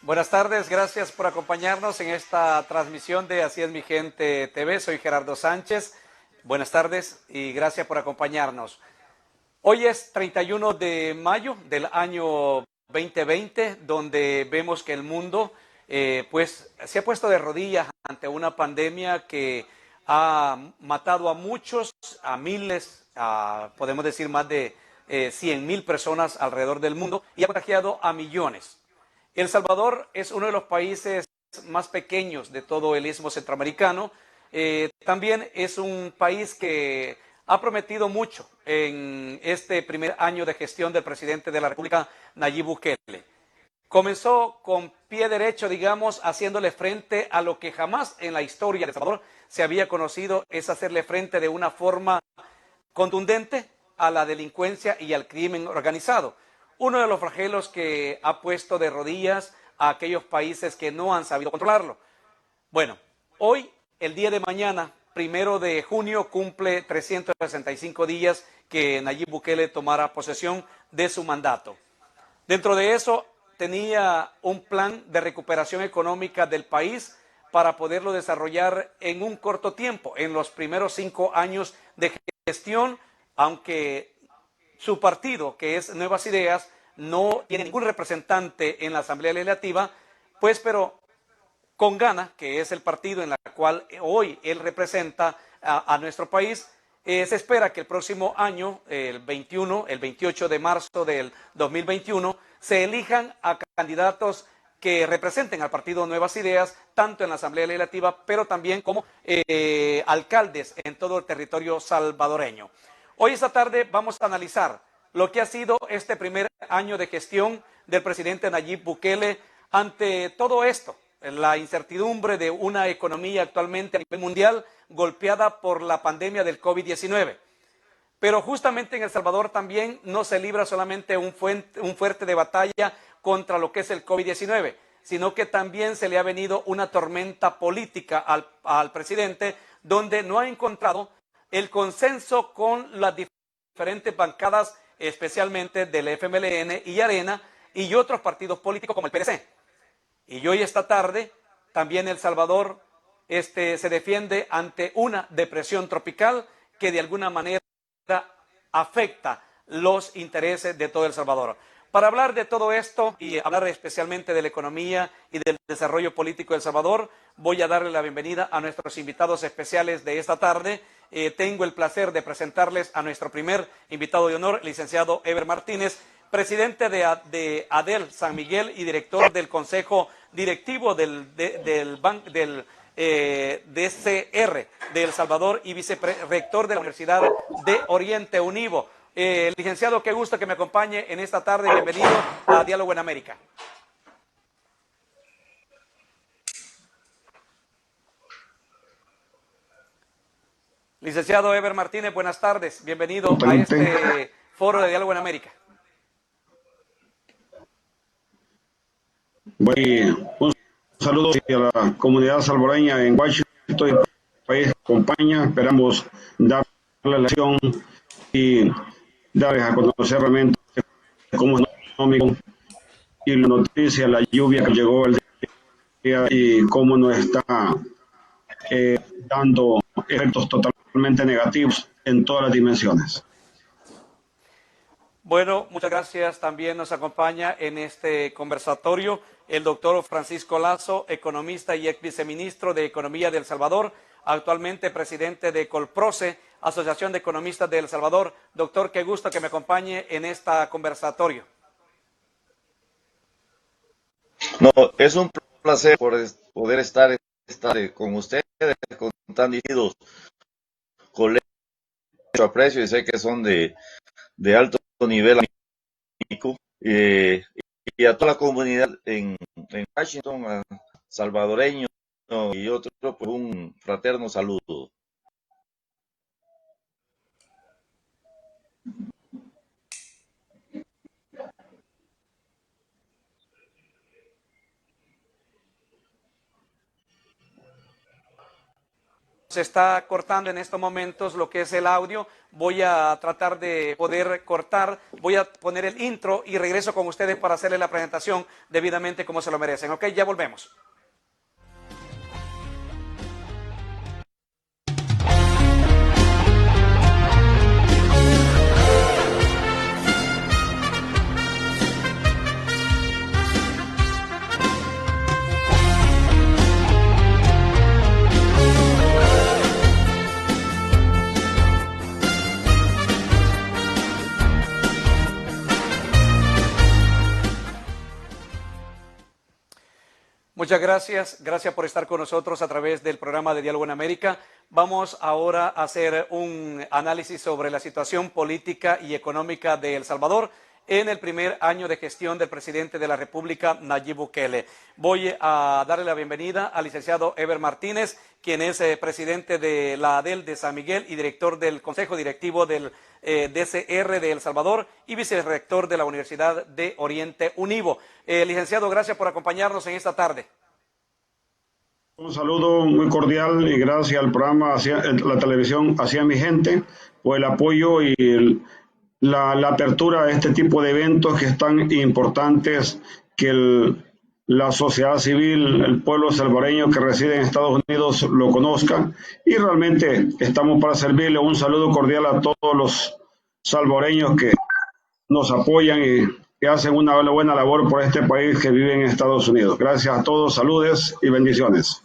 Buenas tardes, gracias por acompañarnos en esta transmisión de Así es mi gente TV. Soy Gerardo Sánchez. Buenas tardes y gracias por acompañarnos. Hoy es 31 de mayo del año 2020, donde vemos que el mundo pues se ha puesto de rodillas ante una pandemia que ha matado a muchos, a miles, podemos decir más de 100,000 personas alrededor del mundo y ha contagiado a millones. El Salvador es uno de los países más pequeños de todo el istmo centroamericano. También es un país que ha prometido mucho en este primer año de gestión del presidente de la República, Nayib Bukele. Comenzó con pie derecho, digamos, haciéndole frente a lo que jamás en la historia de El Salvador se había conocido, es hacerle frente de una forma contundente a la delincuencia y al crimen organizado. Uno de los flagelos que ha puesto de rodillas a aquellos países que no han sabido controlarlo. Bueno, hoy, el día de mañana, 1 de junio, cumple 365 días que Nayib Bukele tomara posesión de su mandato. Dentro de eso, tenía un plan de recuperación económica del país para poderlo desarrollar en un corto tiempo, en los primeros 5 años de gestión, aunque su partido, que es Nuevas Ideas, no tiene ningún representante en la Asamblea Legislativa, pues pero con Gana, que es el partido en el cual hoy él representa a nuestro país, se espera que el próximo año, el 28 de marzo del 2021, se elijan a candidatos que representen al partido Nuevas Ideas, tanto en la Asamblea Legislativa, pero también como alcaldes en todo el territorio salvadoreño. Hoy esta tarde vamos a analizar lo que ha sido este primer año de gestión del presidente Nayib Bukele ante todo esto, la incertidumbre de una economía actualmente a nivel mundial golpeada por la pandemia del COVID-19. Pero justamente en El Salvador también no se libra solamente un fuerte de batalla contra lo que es el COVID-19, sino que también se le ha venido una tormenta política al presidente, donde no ha encontrado el consenso con las diferentes bancadas, especialmente del FMLN y Arena, y otros partidos políticos como el PDC. Y hoy esta tarde también El Salvador se defiende ante una depresión tropical que de alguna manera afecta los intereses de todo El Salvador. Para hablar de todo esto y hablar especialmente de la economía y del desarrollo político de El Salvador, voy a darle la bienvenida a nuestros invitados especiales de esta tarde. Tengo el placer de presentarles a nuestro primer invitado de honor, licenciado Eber Martínez, presidente de ADEL San Miguel y director del Consejo Directivo del DCR de El Salvador y vicerrector de la Universidad de Oriente Univo. Licenciado, qué gusto que me acompañe en esta tarde. Bienvenido a Diálogo en América. Licenciado Eber Martínez, buenas tardes. Bienvenido a este foro de Diálogo en América. Un saludo a la comunidad salvadoreña en Washington, el país acompaña. Esperamos dar la lección y darles a conocer realmente cómo es económico y la noticia, la lluvia que llegó el día y cómo nos está dando efectos totalmente negativos en todas las dimensiones. Bueno, muchas gracias. También nos acompaña en este conversatorio el doctor Francisco Lazo, economista y ex viceministro de Economía de El Salvador, actualmente presidente de Colproce, Asociación de Economistas de El Salvador. Doctor, qué gusto que me acompañe en este conversatorio. No, es un placer poder estar con ustedes, con tan distinguidos colegas, mucho aprecio y sé que son de alto nivel académico, y a toda la comunidad en Washington, a salvadoreños y otros, pues un fraterno saludo. se está cortando en estos momentos lo que es el audio. Voy a tratar de poder cortar, voy a poner el intro y regreso con ustedes para hacerle la presentación debidamente como se lo merecen. Ok, ya volvemos. Muchas gracias por estar con nosotros a través del programa de Diálogo en América. Vamos ahora a hacer un análisis sobre la situación política y económica de El Salvador en el primer año de gestión del presidente de la República, Nayib Bukele. Voy a darle la bienvenida al licenciado Eber Martínez, quien es presidente de la ADEL de San Miguel y director del Consejo Directivo del DCR de El Salvador y vicerrector de la Universidad de Oriente Univo. Licenciado, gracias por acompañarnos en esta tarde. Un saludo muy cordial y gracias al programa, la televisión, hacia mi gente, por el apoyo y la apertura a este tipo de eventos que es tan importantes que la sociedad civil, el pueblo salvadoreño que reside en Estados Unidos lo conozca, y realmente estamos para servirle. Un saludo cordial a todos los salvadoreños que nos apoyan y que hacen una buena labor por este país que vive en Estados Unidos. Gracias a todos, saludes y bendiciones.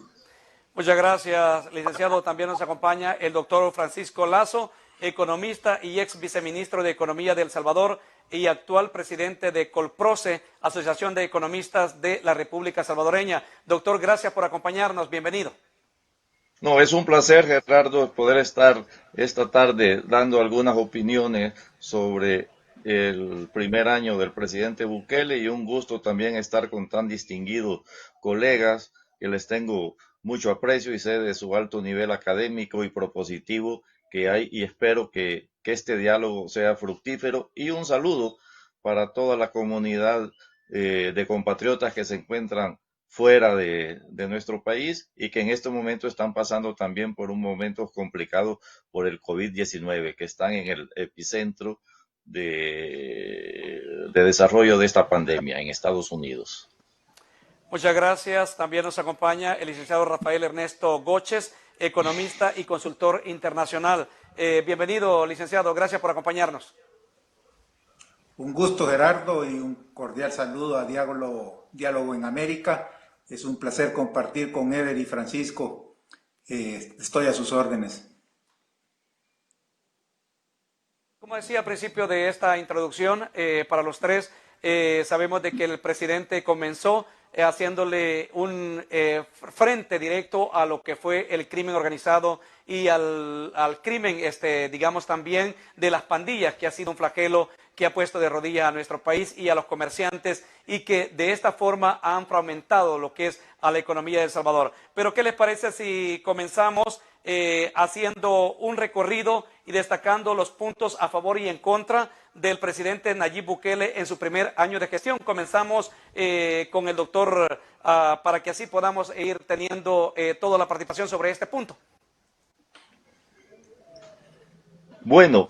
Muchas gracias, licenciado. También nos acompaña el doctor Francisco Lazo, economista y ex viceministro de Economía de El Salvador y actual presidente de Colproce, Asociación de Economistas de la República Salvadoreña. Doctor, gracias por acompañarnos. Bienvenido. No, es un placer, Gerardo, poder estar esta tarde dando algunas opiniones sobre el primer año del presidente Bukele, y un gusto también estar con tan distinguidos colegas que les tengo mucho aprecio y sé de su alto nivel académico y propositivo que hay, y espero que este diálogo sea fructífero. Y un saludo para toda la comunidad de compatriotas que se encuentran fuera de nuestro país y que en este momento están pasando también por un momento complicado por el COVID-19, que están en el epicentro de desarrollo de esta pandemia en Estados Unidos. Muchas gracias. También nos acompaña el licenciado Rafael Ernesto Goches, economista y consultor internacional. Bienvenido, licenciado. Gracias por acompañarnos. Un gusto, Gerardo, y un cordial saludo a Diálogo en América. Es un placer compartir con Eber y Francisco. Estoy a sus órdenes. Como decía al principio de esta introducción, para los tres, sabemos de que el presidente comenzó haciéndole un frente directo a lo que fue el crimen organizado y al crimen, digamos también, de las pandillas, que ha sido un flagelo que ha puesto de rodillas a nuestro país y a los comerciantes, y que de esta forma han fragmentado lo que es a la economía de El Salvador. Pero ¿qué les parece si comenzamos haciendo un recorrido y destacando los puntos a favor y en contra del presidente Nayib Bukele en su primer año de gestión? Comenzamos con el doctor para que así podamos ir teniendo toda la participación sobre este punto. Bueno,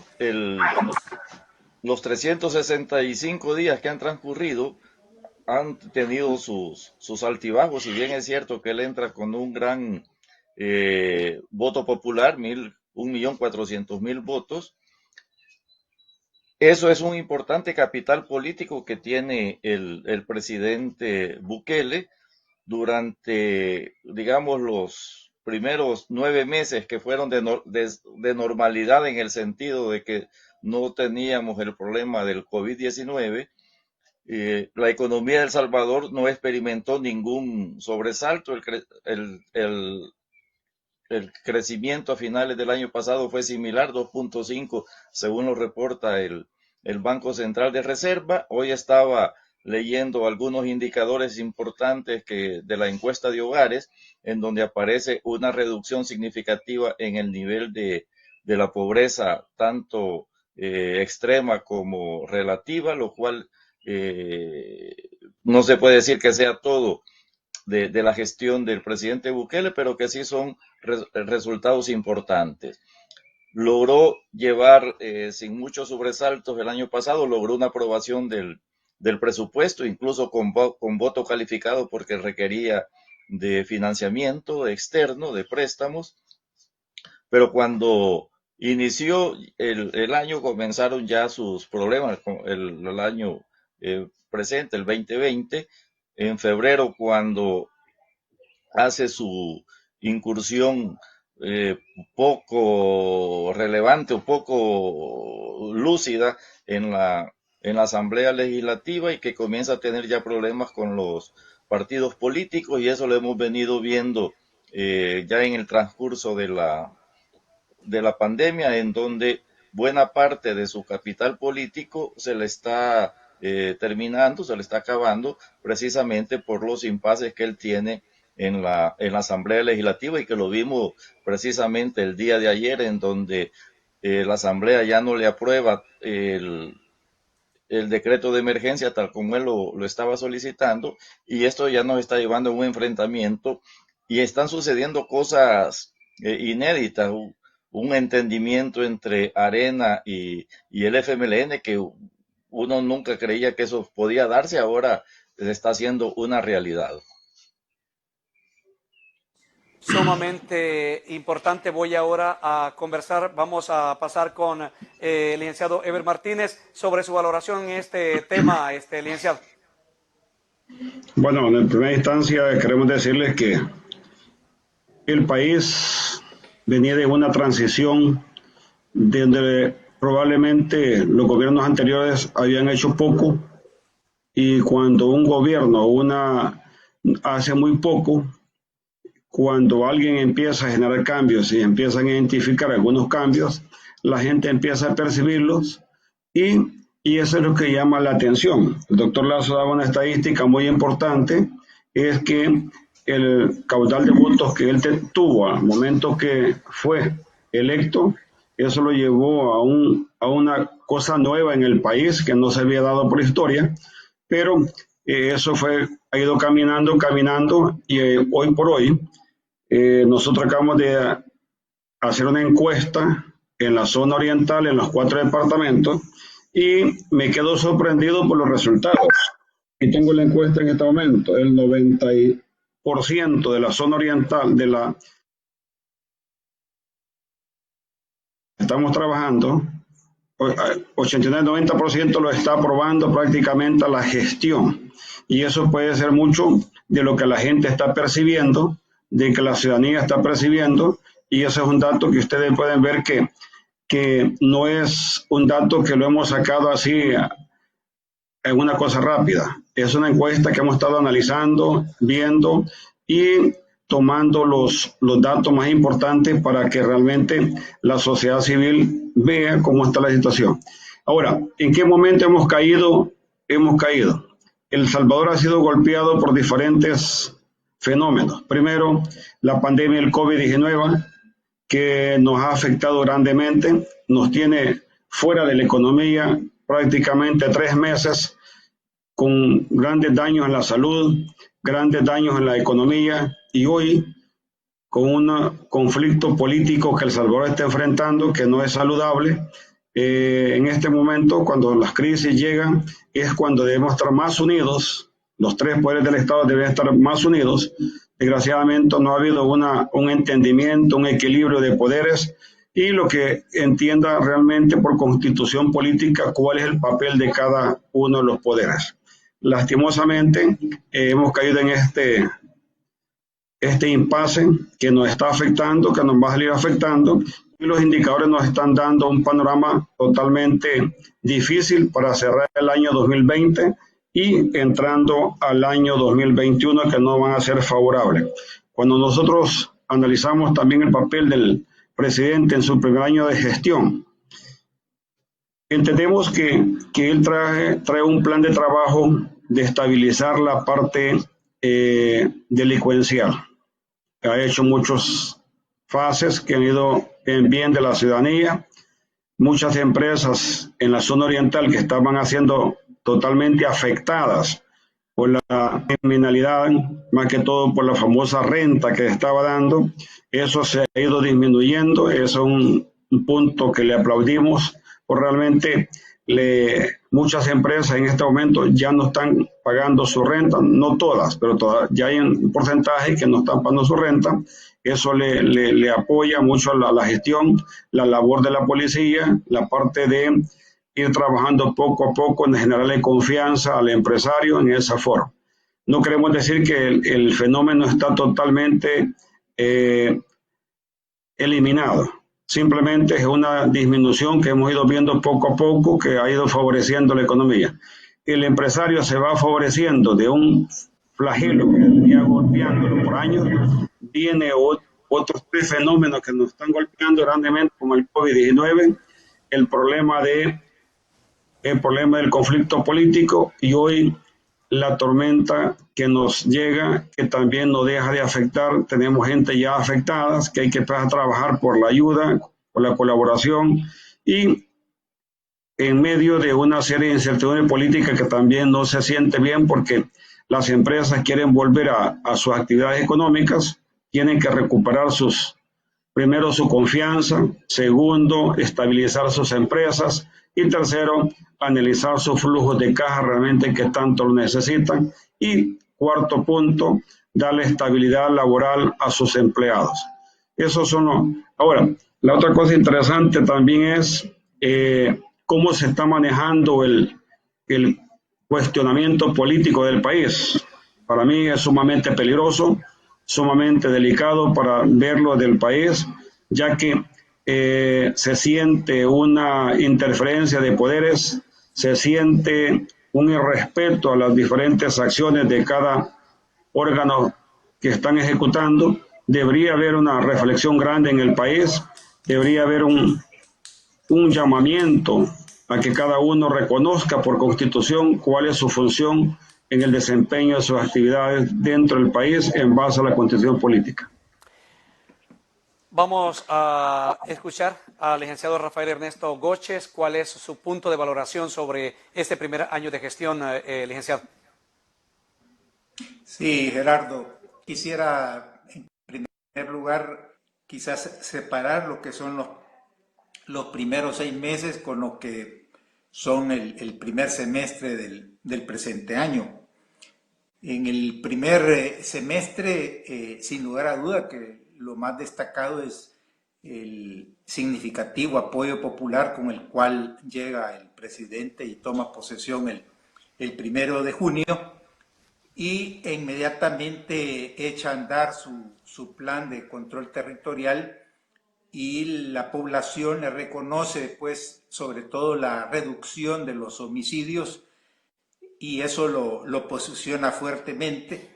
los 365 días que han transcurrido han tenido sus altibajos. Si bien es cierto que él entra con un gran voto popular, 1.400.000 votos, eso es un importante capital político que tiene el presidente Bukele durante, digamos, los primeros 9 meses que fueron de normalidad, en el sentido de que no teníamos el problema del COVID-19. La economía de El Salvador no experimentó ningún sobresalto. El crecimiento a finales del año pasado fue similar, 2.5, según lo reporta el Banco Central de Reserva. Hoy estaba leyendo algunos indicadores importantes de la encuesta de hogares, en donde aparece una reducción significativa en el nivel de la pobreza, tanto extrema como relativa, lo cual no se puede decir que sea todo de la gestión del presidente Bukele, pero que sí son resultados importantes. Logró llevar sin muchos sobresaltos el año pasado, logró una aprobación del presupuesto, incluso con voto calificado porque requería de financiamiento externo, de préstamos, pero cuando inició el año comenzaron ya sus problemas, el año presente, el 2020, en febrero cuando hace su incursión poco relevante o poco lúcida en la Asamblea Legislativa y que comienza a tener ya problemas con los partidos políticos, y eso lo hemos venido viendo ya en el transcurso de la pandemia, en donde buena parte de su capital político se le está terminando, se le está acabando, precisamente por los impases que él tiene en la Asamblea Legislativa, y que lo vimos precisamente el día de ayer, en donde la Asamblea ya no le aprueba el decreto de emergencia tal como él lo estaba solicitando, y esto ya nos está llevando a un enfrentamiento, y están sucediendo cosas inéditas, un entendimiento entre Arena y el FMLN que uno nunca creía que eso podía darse, ahora está haciendo una realidad. Sumamente importante. Voy ahora a conversar, vamos a pasar con el licenciado Ever Martínez sobre su valoración en este tema, licenciado. Bueno, en primera instancia queremos decirles que el país venía de una transición donde probablemente los gobiernos anteriores habían hecho poco, y cuando un gobierno hace muy poco, cuando alguien empieza a generar cambios y empiezan a identificar algunos cambios, la gente empieza a percibirlos y eso es lo que llama la atención. El doctor Lazo daba una estadística muy importante, es que el caudal de votos que él tuvo al momento que fue electo, eso lo llevó a una cosa nueva en el país que no se había dado por historia, pero eso ha ido caminando, y hoy por hoy nosotros acabamos de hacer una encuesta en la zona oriental, en los 4 departamentos, y me quedo sorprendido por los resultados. Y tengo la encuesta en este momento, el 90% de la zona oriental estamos trabajando, 89-90% lo está aprobando prácticamente la gestión, y eso puede ser mucho de lo que la gente está percibiendo, de que la ciudadanía está percibiendo, y ese es un dato que ustedes pueden ver que no es un dato que lo hemos sacado así en una cosa rápida. Es una encuesta que hemos estado analizando, viendo y tomando los datos más importantes para que realmente la sociedad civil vea cómo está la situación. Ahora, ¿en qué momento hemos caído? El Salvador ha sido golpeado por diferentes fenómenos. Primero, la pandemia del COVID-19, que nos ha afectado grandemente, nos tiene fuera de la economía prácticamente 3 meses, con grandes daños en la salud, grandes daños en la economía, y hoy con un conflicto político que El Salvador está enfrentando que no es saludable. En este momento, cuando las crisis llegan, es cuando debemos estar más unidos. Los 3 poderes del Estado deben estar más unidos. Desgraciadamente no ha habido un entendimiento, un equilibrio de poderes, y lo que entienda realmente por constitución política cuál es el papel de cada uno de los poderes. Lastimosamente hemos caído en este impasse que nos está afectando, que nos va a salir afectando, y los indicadores nos están dando un panorama totalmente difícil para cerrar el año 2020 y entrando al año 2021, que no van a ser favorables. Cuando nosotros analizamos también el papel del presidente en su primer año de gestión, entendemos que él trae un plan de trabajo de estabilizar la parte delincuencial. Ha hecho muchas fases que han ido en bien de la ciudadanía. Muchas empresas en la zona oriental que estaban siendo totalmente afectadas por la criminalidad, más que todo por la famosa renta que estaba dando. Eso se ha ido disminuyendo, eso es un punto que le aplaudimos, por realmente muchas empresas en este momento ya no están pagando su renta, no todas, pero ya hay un porcentaje que no están pagando su renta. Eso le apoya mucho a la gestión, la labor de la policía, la parte de ir trabajando poco a poco en generarle confianza al empresario en esa forma. No queremos decir que el fenómeno está totalmente eliminado. Simplemente es una disminución que hemos ido viendo poco a poco, que ha ido favoreciendo la economía. El empresario se va favoreciendo de un flagelo que venía golpeándolo por años. Viene otros tres fenómenos que nos están golpeando grandemente, como el COVID-19, el problema del conflicto político y hoy la tormenta que nos llega, que también nos deja de afectar. Tenemos gente ya afectada, que hay que empezar a trabajar por la ayuda, por la colaboración y en medio de una serie de incertidumbres políticas que también no se siente bien porque las empresas quieren volver a sus actividades económicas, tienen que recuperar primero su confianza, segundo, estabilizar sus empresas y tercero, analizar sus flujos de caja realmente que tanto lo necesitan y cuarto punto, darle estabilidad laboral a sus empleados. Esos son los... Ahora, la otra cosa interesante también es cómo se está manejando el cuestionamiento político del país. Para mí es sumamente peligroso, sumamente delicado para verlo del país, ya que se siente una interferencia de poderes, se siente un irrespeto a las diferentes acciones de cada órgano que están ejecutando. Debería haber una reflexión grande en el país, debería haber un llamamiento a que cada uno reconozca por constitución cuál es su función en el desempeño de sus actividades dentro del país en base a la constitución política. Vamos a escuchar al licenciado Rafael Ernesto Goches. ¿Cuál es su punto de valoración sobre este primer año de gestión, licenciado? Sí, Gerardo, quisiera en primer lugar quizás separar lo que son los primeros 6 meses con lo que son el primer semestre del presente año. En el primer semestre, sin lugar a duda, que lo más destacado es el significativo apoyo popular con el cual llega el presidente y toma posesión el 1 de junio y inmediatamente echa a andar su plan de control territorial y la población le reconoce, pues, sobre todo la reducción de los homicidios y eso lo posiciona fuertemente.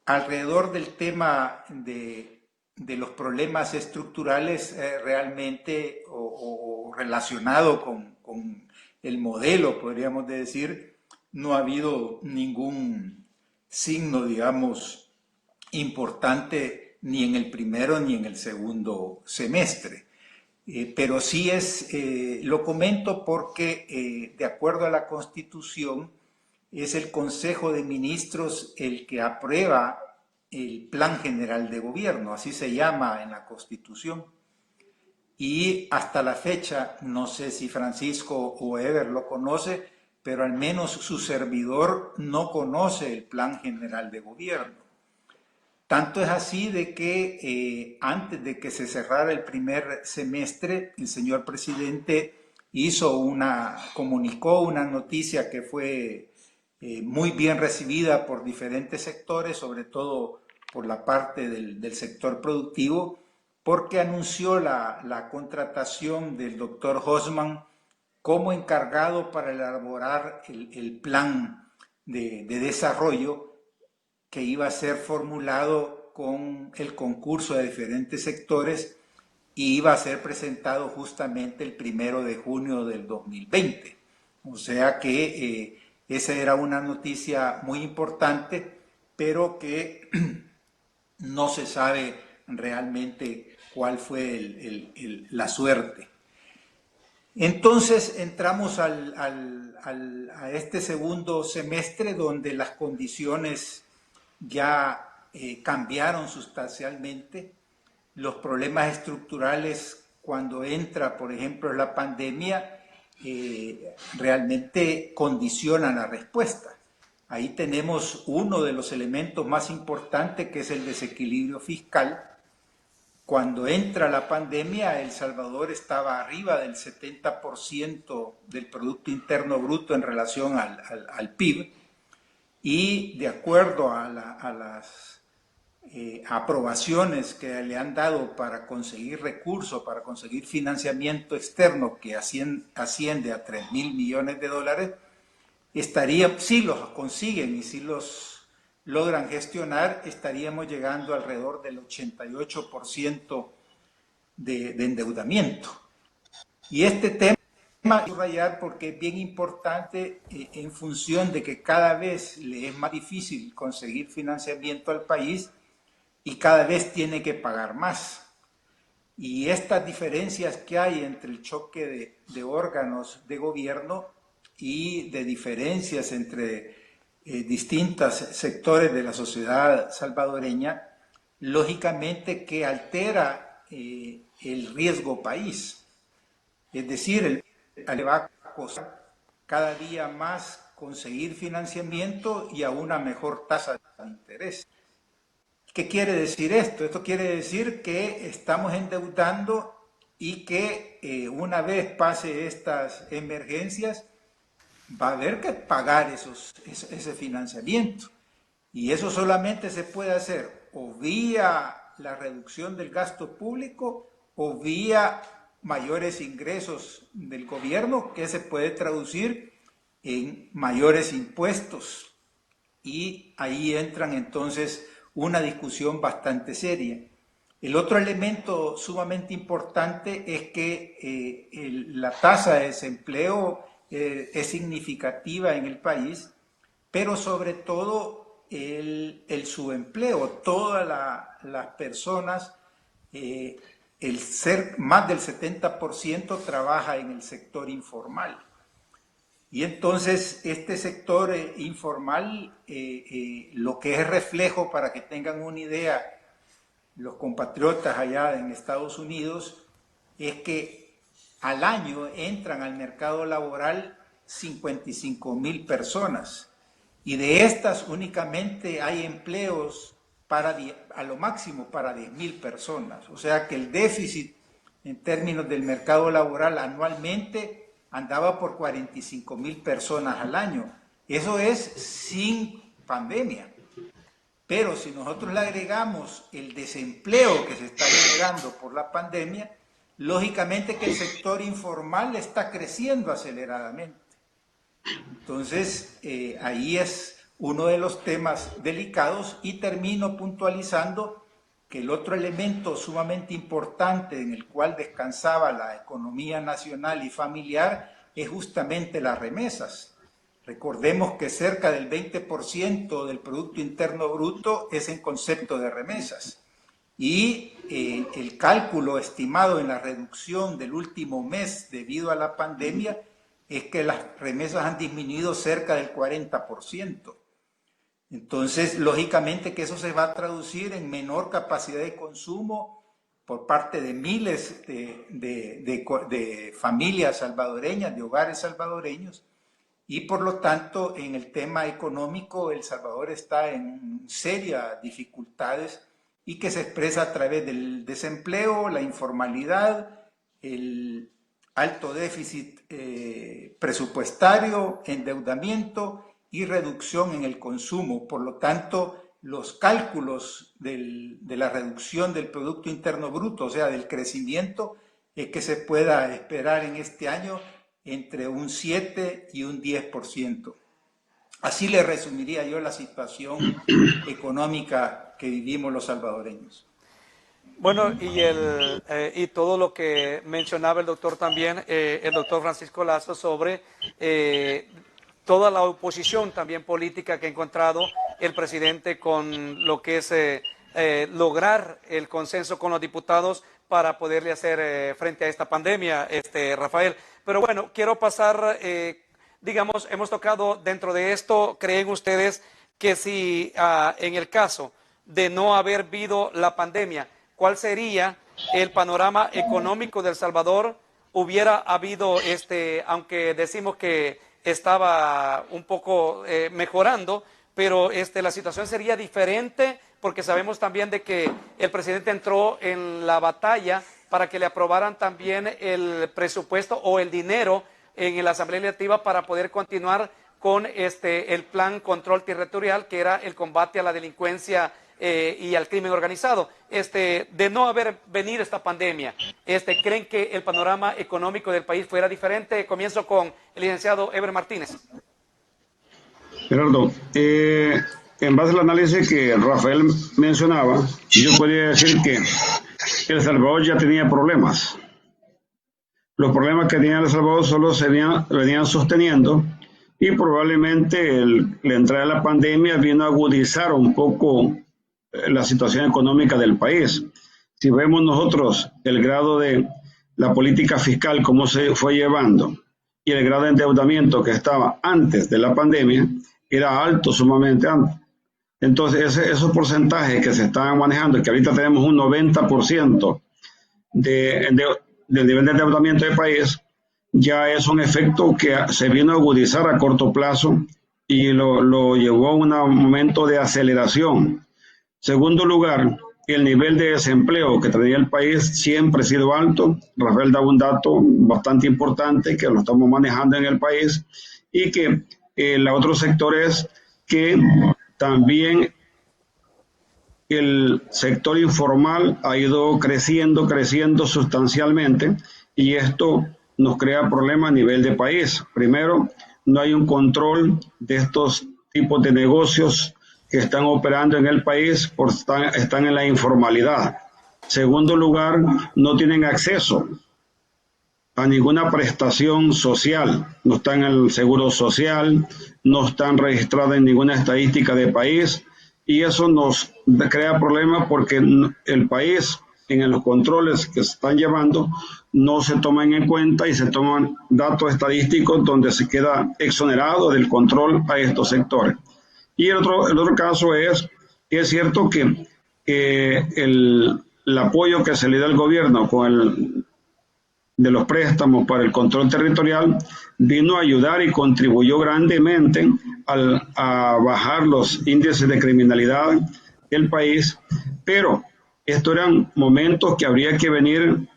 Alrededor del tema de los problemas estructurales realmente o relacionado con el modelo, podríamos decir, no ha habido ningún signo, digamos, importante ni en el primero ni en el segundo semestre. Pero sí lo comento porque de acuerdo a la Constitución es el Consejo de Ministros el que aprueba el Plan General de Gobierno, así se llama en la Constitución. Y hasta la fecha, no sé si Francisco o Ever lo conoce, pero al menos su servidor no conoce el Plan General de Gobierno. Tanto es así de que antes de que se cerrara el primer semestre, el señor presidente comunicó una noticia que fue muy bien recibida por diferentes sectores, sobre todo por la parte del sector productivo, porque anunció la contratación del doctor Hosman como encargado para elaborar el plan de desarrollo que iba a ser formulado con el concurso de diferentes sectores y iba a ser presentado justamente el 1 de junio del 2020. O sea que esa era una noticia muy importante, pero que no se sabe realmente cuál fue la suerte. Entonces entramos a este segundo semestre donde las condiciones ya cambiaron sustancialmente. Los problemas estructurales cuando entra, por ejemplo, la pandemia, realmente condicionan la respuesta. Ahí tenemos uno de los elementos más importantes, que es el desequilibrio fiscal. Cuando entra la pandemia, El Salvador estaba arriba del 70% del Producto Interno Bruto en relación al PIB, y de acuerdo a las aprobaciones que le han dado para conseguir recursos, para conseguir financiamiento externo que asciende a 3.000 millones de dólares, si los consiguen y si los logran gestionar, estaríamos llegando alrededor del 88% de endeudamiento. Y este tema subrayar porque es bien importante en función de que cada vez le es más difícil conseguir financiamiento al país y cada vez tiene que pagar más. Y estas diferencias que hay entre el choque de órganos de gobierno y de diferencias entre distintos sectores de la sociedad salvadoreña, lógicamente que altera el riesgo país. Es decir, le va a costar cada día más conseguir financiamiento y a una mejor tasa de interés. ¿Qué quiere decir esto? Esto quiere decir que estamos endeudando y que una vez pase estas emergencias va a haber que pagar ese financiamiento. Y eso solamente se puede hacer o vía la reducción del gasto público o vía mayores ingresos del gobierno, que se puede traducir en mayores impuestos. Y ahí entran entonces una discusión bastante seria. El otro elemento sumamente importante es que la tasa de desempleo es significativa en el país, pero sobre todo el subempleo. Todas las personas, más del 70% trabaja en el sector informal. Y entonces este sector informal, lo que es reflejo, para que tengan una idea, los compatriotas allá en Estados Unidos, es que al año entran al mercado laboral 55,000 personas. Y de estas únicamente hay empleos a lo máximo para 10,000 personas. O sea que el déficit en términos del mercado laboral anualmente andaba por 45,000 personas al año. Eso es sin pandemia. Pero si nosotros le agregamos el desempleo que se está generando por la pandemia, lógicamente que el sector informal está creciendo aceleradamente. Entonces, ahí es uno de los temas delicados, y termino puntualizando que el otro elemento sumamente importante en el cual descansaba la economía nacional y familiar es justamente las remesas. Recordemos que cerca del 20% del Producto Interno Bruto es en concepto de remesas. Y el cálculo estimado en la reducción del último mes debido a la pandemia es que las remesas han disminuido cerca del 40%. Entonces, lógicamente que eso se va a traducir en menor capacidad de consumo por parte de miles de familias salvadoreñas, de hogares salvadoreños, y por lo tanto, en el tema económico, El Salvador está en serias dificultades, y que se expresa a través del desempleo, la informalidad, el alto déficit presupuestario, endeudamiento y reducción en el consumo. Por lo tanto, los cálculos de la reducción del Producto Interno Bruto, o sea, del crecimiento, es que se pueda esperar en este año entre un 7 y un 10%. Así le resumiría yo la situación económica que vivimos los salvadoreños. Bueno, y todo lo que mencionaba el doctor también, el doctor Francisco Lazo, sobre toda la oposición también política que ha encontrado el presidente con lo que es lograr el consenso con los diputados para poderle hacer frente a esta pandemia, Rafael. Pero bueno, quiero pasar, digamos, hemos tocado dentro de esto, ¿creen ustedes que si en el caso de no haber habido la pandemia, cuál sería el panorama económico de El Salvador? Hubiera habido, aunque decimos que estaba un poco mejorando, pero la situación sería diferente, porque sabemos también de que el presidente entró en la batalla para que le aprobaran también el presupuesto o el dinero en la Asamblea Legislativa para poder continuar con el plan control territorial, que era el combate a la delincuencia y al crimen organizado. De no haber venido esta pandemia, ¿creen que el panorama económico del país fuera diferente? Comienzo con el licenciado Eber Martínez. Gerardo, en base al análisis que Rafael mencionaba, yo podría decir que El Salvador ya tenía problemas. Los problemas que tenía El Salvador solo se venían sosteniendo, y probablemente la entrada de la pandemia vino a agudizar un poco la situación económica del país. Si vemos nosotros el grado de la política fiscal, cómo se fue llevando, y el grado de endeudamiento que estaba antes de la pandemia, era alto, sumamente alto. Entonces, esos porcentajes que se estaban manejando, que ahorita tenemos un 90% del nivel de endeudamiento del país, ya es un efecto que se vino a agudizar a corto plazo y lo llevó a un momento de aceleración. Segundo lugar, el nivel de desempleo que tenía el país siempre ha sido alto. Rafael da un dato bastante importante que lo estamos manejando en el país, y que el otro sector es que también el sector informal ha ido creciendo sustancialmente, y esto nos crea problemas a nivel de país. Primero, no hay un control de estos tipos de negocios que están operando en el país, están en la informalidad. Segundo lugar, no tienen acceso a ninguna prestación social, no están en el seguro social, no están registradas en ninguna estadística de país, y eso nos crea problemas porque el país, en los controles que se están llevando, no se toman en cuenta y se toman datos estadísticos donde se queda exonerado del control a estos sectores. Y el otro caso es cierto que el apoyo que se le da al gobierno de los préstamos para el control territorial vino a ayudar y contribuyó grandemente a bajar los índices de criminalidad del país, pero estos eran momentos que habría que venir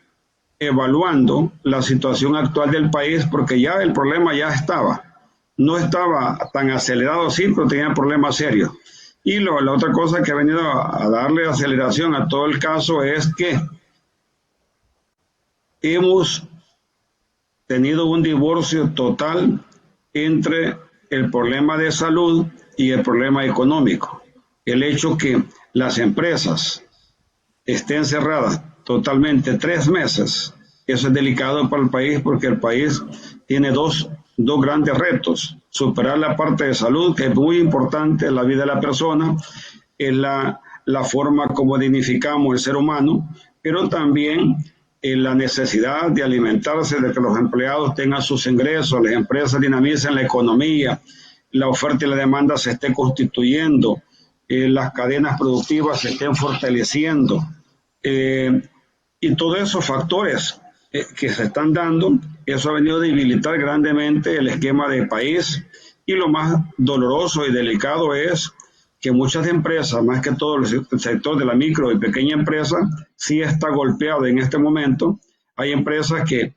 evaluando la situación actual del país, porque ya el problema ya estaba. No estaba tan acelerado, sí, pero tenía problemas serios. Y la otra cosa que ha venido a darle aceleración a todo el caso es que hemos tenido un divorcio total entre el problema de salud y el problema económico. El hecho que las empresas estén cerradas totalmente 3 meses, eso es delicado para el país, porque el país tiene dos grandes retos: superar la parte de salud, que es muy importante en la vida de la persona, en la forma como dignificamos el ser humano, pero también en la necesidad de alimentarse, de que los empleados tengan sus ingresos, las empresas dinamicen la economía, la oferta y la demanda se esté constituyendo, las cadenas productivas se estén fortaleciendo, y todos esos factores que se están dando, eso ha venido a debilitar grandemente el esquema de país. Y lo más doloroso y delicado es que muchas empresas, más que todo el sector de la micro y pequeña empresa, sí está golpeado en este momento. Hay empresas que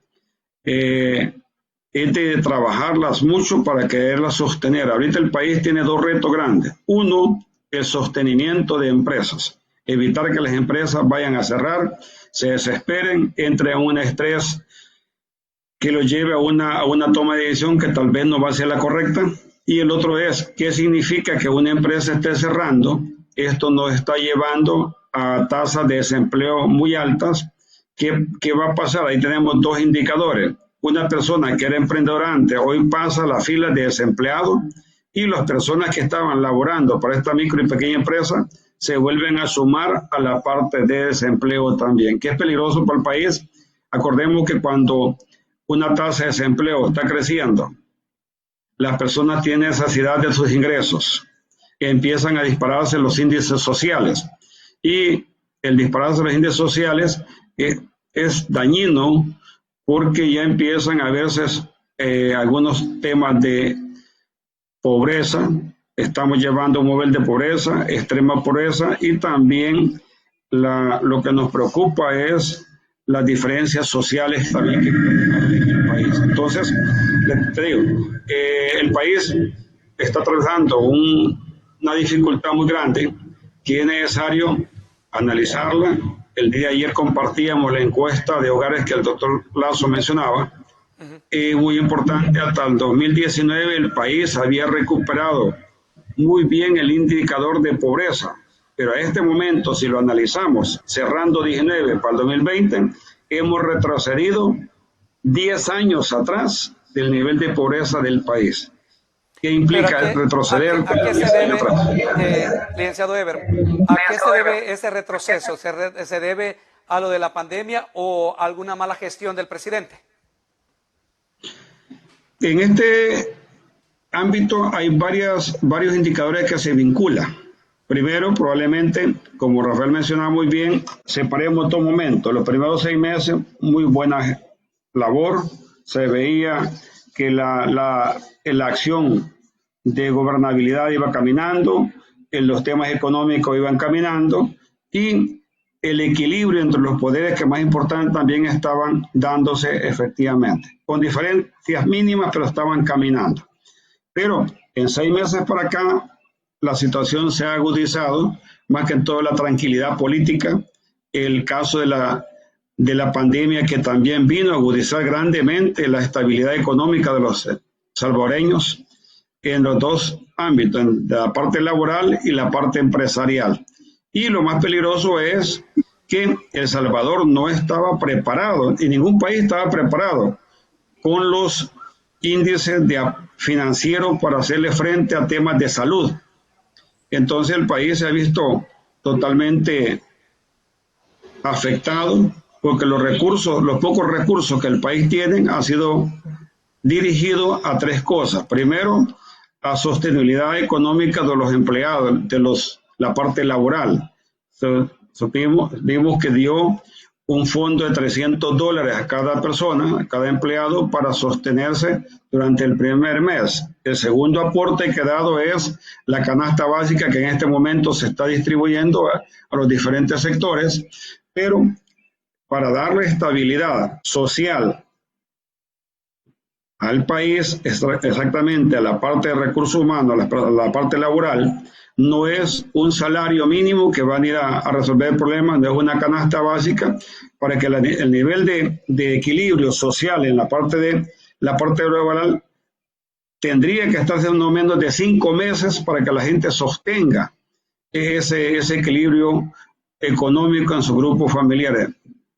es de trabajarlas mucho para quererlas sostener. Ahorita el país tiene 2 retos grandes. Uno, el sostenimiento de empresas. Evitar que las empresas vayan a cerrar, se desesperen, entren en un estrés que los lleve a una toma de decisión que tal vez no va a ser la correcta. Y el otro es, ¿qué significa que una empresa esté cerrando? Esto nos está llevando a tasas de desempleo muy altas. ¿Qué va a pasar? Ahí tenemos 2 indicadores. Una persona que era emprendedora antes, hoy pasa la fila de desempleados, y las personas que estaban laborando para esta micro y pequeña empresa se vuelven a sumar a la parte de desempleo también, que es peligroso para el país. Acordemos que cuando una tasa de desempleo está creciendo, las personas tienen necesidad de sus ingresos, empiezan a dispararse los índices sociales, y el dispararse los índices sociales es dañino porque ya empiezan a verse algunos temas de pobreza. Estamos llevando un nivel de pobreza, extrema pobreza, y también lo que nos preocupa es las diferencias sociales también que tenemos en el país. Entonces, te digo, el país está atravesando una dificultad muy grande que es necesario analizarla. El día de ayer compartíamos la encuesta de hogares que el doctor Lazo mencionaba. Muy importante, hasta el 2019 el país había recuperado muy bien el indicador de pobreza, pero a este momento, si lo analizamos, cerrando 19 para el 2020, hemos retrocedido 10 años atrás del nivel de pobreza del país. ¿Qué implica retroceder? ¿A qué se debe, licenciado Eber, a qué se debe ese retroceso? ¿Se debe a lo de la pandemia o a alguna mala gestión del presidente? En este ámbito hay varios indicadores que se vinculan. Primero, probablemente, como Rafael mencionaba muy bien, separemos todo momento. Los primeros 6 meses, muy buena labor. Se veía que la acción de gobernabilidad iba caminando, los temas económicos iban caminando, y el equilibrio entre los poderes, que más importante, también estaban dándose efectivamente, con diferencias mínimas, pero estaban caminando. Pero en 6 meses para acá, la situación se ha agudizado, más que en toda la tranquilidad política, el caso de la pandemia, que también vino a agudizar grandemente la estabilidad económica de los salvadoreños en los dos ámbitos, en la parte laboral y la parte empresarial. Y lo más peligroso es que El Salvador no estaba preparado, y ningún país estaba preparado con los índices financieros para hacerle frente a temas de salud. Entonces el país se ha visto totalmente afectado porque los pocos recursos que el país tiene han sido dirigidos a 3 cosas. Primero, la sostenibilidad económica de los empleados, la parte laboral. Vimos que dio un fondo de $300 a cada persona, a cada empleado, para sostenerse durante el primer mes. El segundo aporte que ha dado es la canasta básica, que en este momento se está distribuyendo a los diferentes sectores, pero para darle estabilidad social al país, exactamente a la parte de recursos humanos, a la parte laboral, no es un salario mínimo que van a ir a resolver el problema, no es una canasta básica, para que el nivel de equilibrio social en la parte laboral tendría que estarse no menos de 5 meses para que la gente sostenga ese equilibrio económico en sus grupos familiares.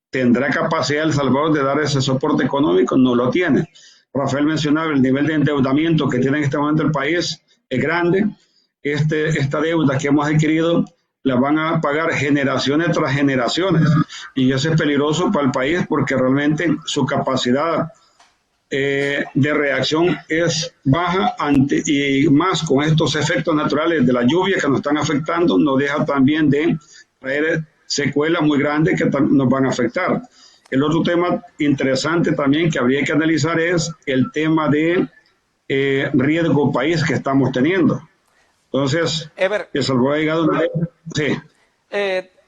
¿Tendrá capacidad El Salvador de dar ese soporte económico? No lo tiene. Rafael mencionaba el nivel de endeudamiento que tiene en este momento el país, es grande. Esta deuda que hemos adquirido la van a pagar generaciones tras generaciones, y eso es peligroso para el país porque realmente su capacidad de reacción es baja, y más con estos efectos naturales de la lluvia que nos están afectando, nos deja también de traer secuelas muy grandes que nos van a afectar. El otro tema interesante también que habría que analizar es el tema de riesgo país que estamos teniendo. Entonces, Eber, El Salvador ha llegado a... Sí.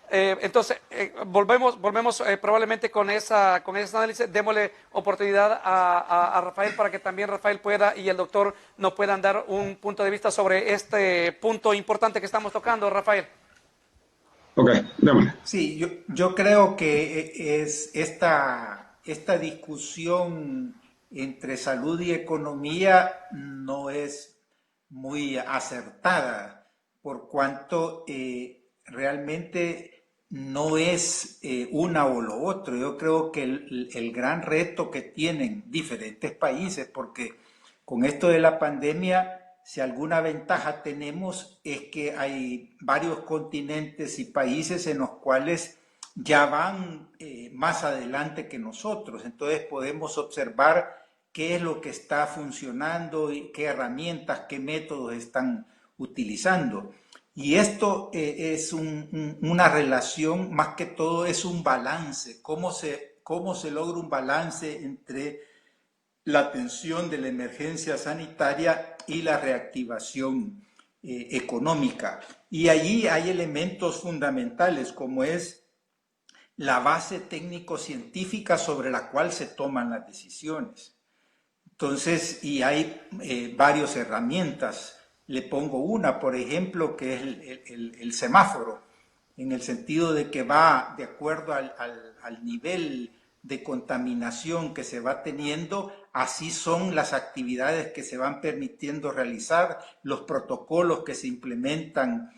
Entonces, volvemos probablemente con ese análisis. Démosle oportunidad a Rafael para que también Rafael pueda y el doctor nos puedan dar un punto de vista sobre este punto importante que estamos tocando, Rafael. Ok, démosle. Sí, yo creo que es esta discusión entre salud y economía no es muy acertada, por cuanto realmente no es una o lo otro. Yo creo que el gran reto que tienen diferentes países, porque con esto de la pandemia si alguna ventaja tenemos es que hay varios continentes y países en los cuales ya van más adelante que nosotros. Entonces podemos observar qué es lo que está funcionando y qué herramientas, qué métodos están utilizando. Y esto es una relación, más que todo es un balance, cómo se logra un balance entre la atención de la emergencia sanitaria y la reactivación económica. Y allí hay elementos fundamentales como es la base técnico-científica sobre la cual se toman las decisiones. Entonces, y hay varias herramientas. Le pongo una, por ejemplo, que es el semáforo, en el sentido de que va de acuerdo al nivel de contaminación que se va teniendo, así son las actividades que se van permitiendo realizar, los protocolos que se implementan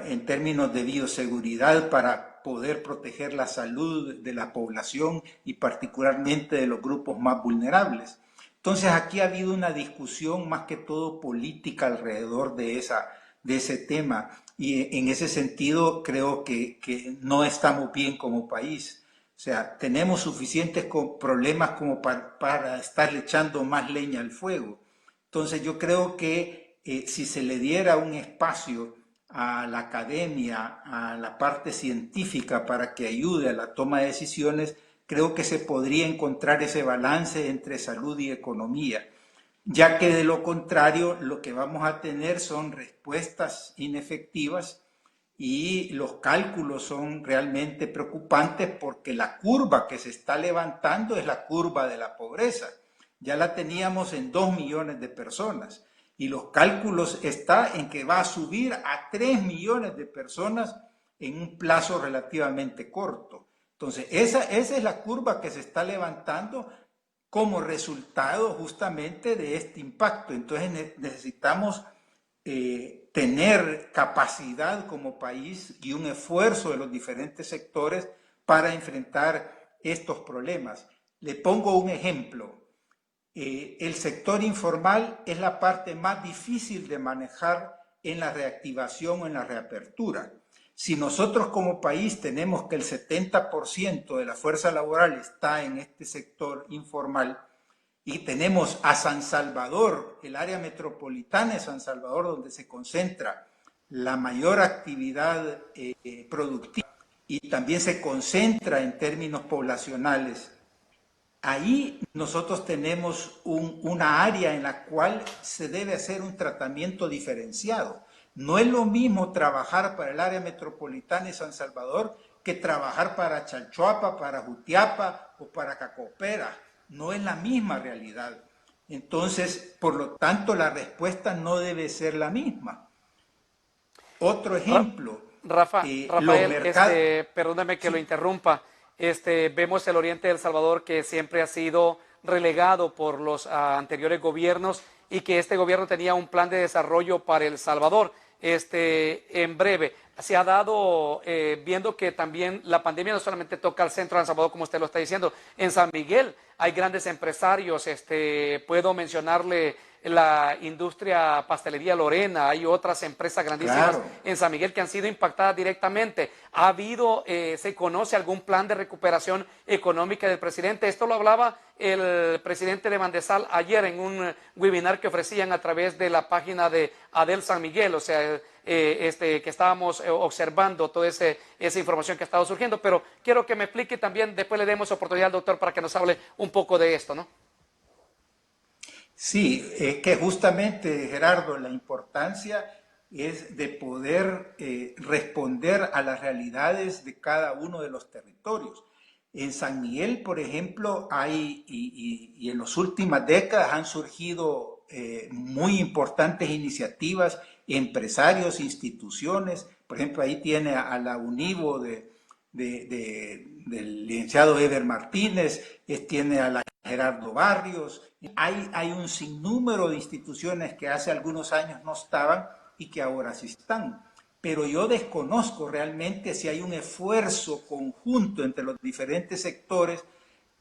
en términos de bioseguridad para poder proteger la salud de la población y particularmente de los grupos más vulnerables. Entonces aquí ha habido una discusión más que todo política alrededor de ese tema y en ese sentido creo que no estamos bien como país. O sea, tenemos suficientes problemas como para estarle echando más leña al fuego. Entonces yo creo que si se le diera un espacio a la academia, a la parte científica para que ayude a la toma de decisiones, creo que se podría encontrar ese balance entre salud y economía, ya que de lo contrario lo que vamos a tener son respuestas inefectivas y los cálculos son realmente preocupantes porque la curva que se está levantando es la curva de la pobreza. Ya la teníamos en 2 millones de personas y los cálculos están en que va a subir a 3 millones de personas en un plazo relativamente corto. Entonces, esa es la curva que se está levantando como resultado justamente de este impacto. Entonces, necesitamos tener capacidad como país y un esfuerzo de los diferentes sectores para enfrentar estos problemas. Le pongo un ejemplo. El sector informal es la parte más difícil de manejar en la reactivación o en la reapertura. Si nosotros como país tenemos que el 70% de la fuerza laboral está en este sector informal y tenemos a San Salvador, el área metropolitana de San Salvador, donde se concentra la mayor actividad productiva y también se concentra en términos poblacionales, ahí nosotros tenemos una área en la cual se debe hacer un tratamiento diferenciado. No es lo mismo trabajar para el área metropolitana de San Salvador que trabajar para Chalchuapa, para Jutiapa o para Cacopera. No es la misma realidad. Entonces, por lo tanto, la respuesta no debe ser la misma. Otro ejemplo. Rafael, perdóname que lo interrumpa. Vemos el oriente de El Salvador que siempre ha sido relegado por los anteriores gobiernos y que este gobierno tenía un plan de desarrollo para El Salvador. En breve, se ha dado, viendo que también la pandemia no solamente toca al centro de El Salvador, como usted lo está diciendo, en San Miguel hay grandes empresarios, puedo mencionarle la industria pastelería Lorena, hay otras empresas grandísimas claro. En San Miguel que han sido impactadas directamente. ¿Ha habido, se conoce algún plan de recuperación económica del presidente? Esto lo hablaba el presidente de Bandesal ayer en un webinar que ofrecían a través de la página de Adel San Miguel, o sea, que estábamos observando toda esa información que ha estado surgiendo, pero quiero que me explique también, después le demos oportunidad al doctor para que nos hable un poco de esto, ¿no? Sí, es que justamente, Gerardo, la importancia es de poder responder a las realidades de cada uno de los territorios. En San Miguel, por ejemplo, hay, y en las últimas décadas han surgido muy importantes iniciativas, empresarios, instituciones. Por ejemplo, ahí tiene a la UNIVO del licenciado Eber Martínez, tiene a la Gerardo Barrios. Hay un sinnúmero de instituciones que hace algunos años no estaban y que ahora sí están. Pero yo desconozco realmente si hay un esfuerzo conjunto entre los diferentes sectores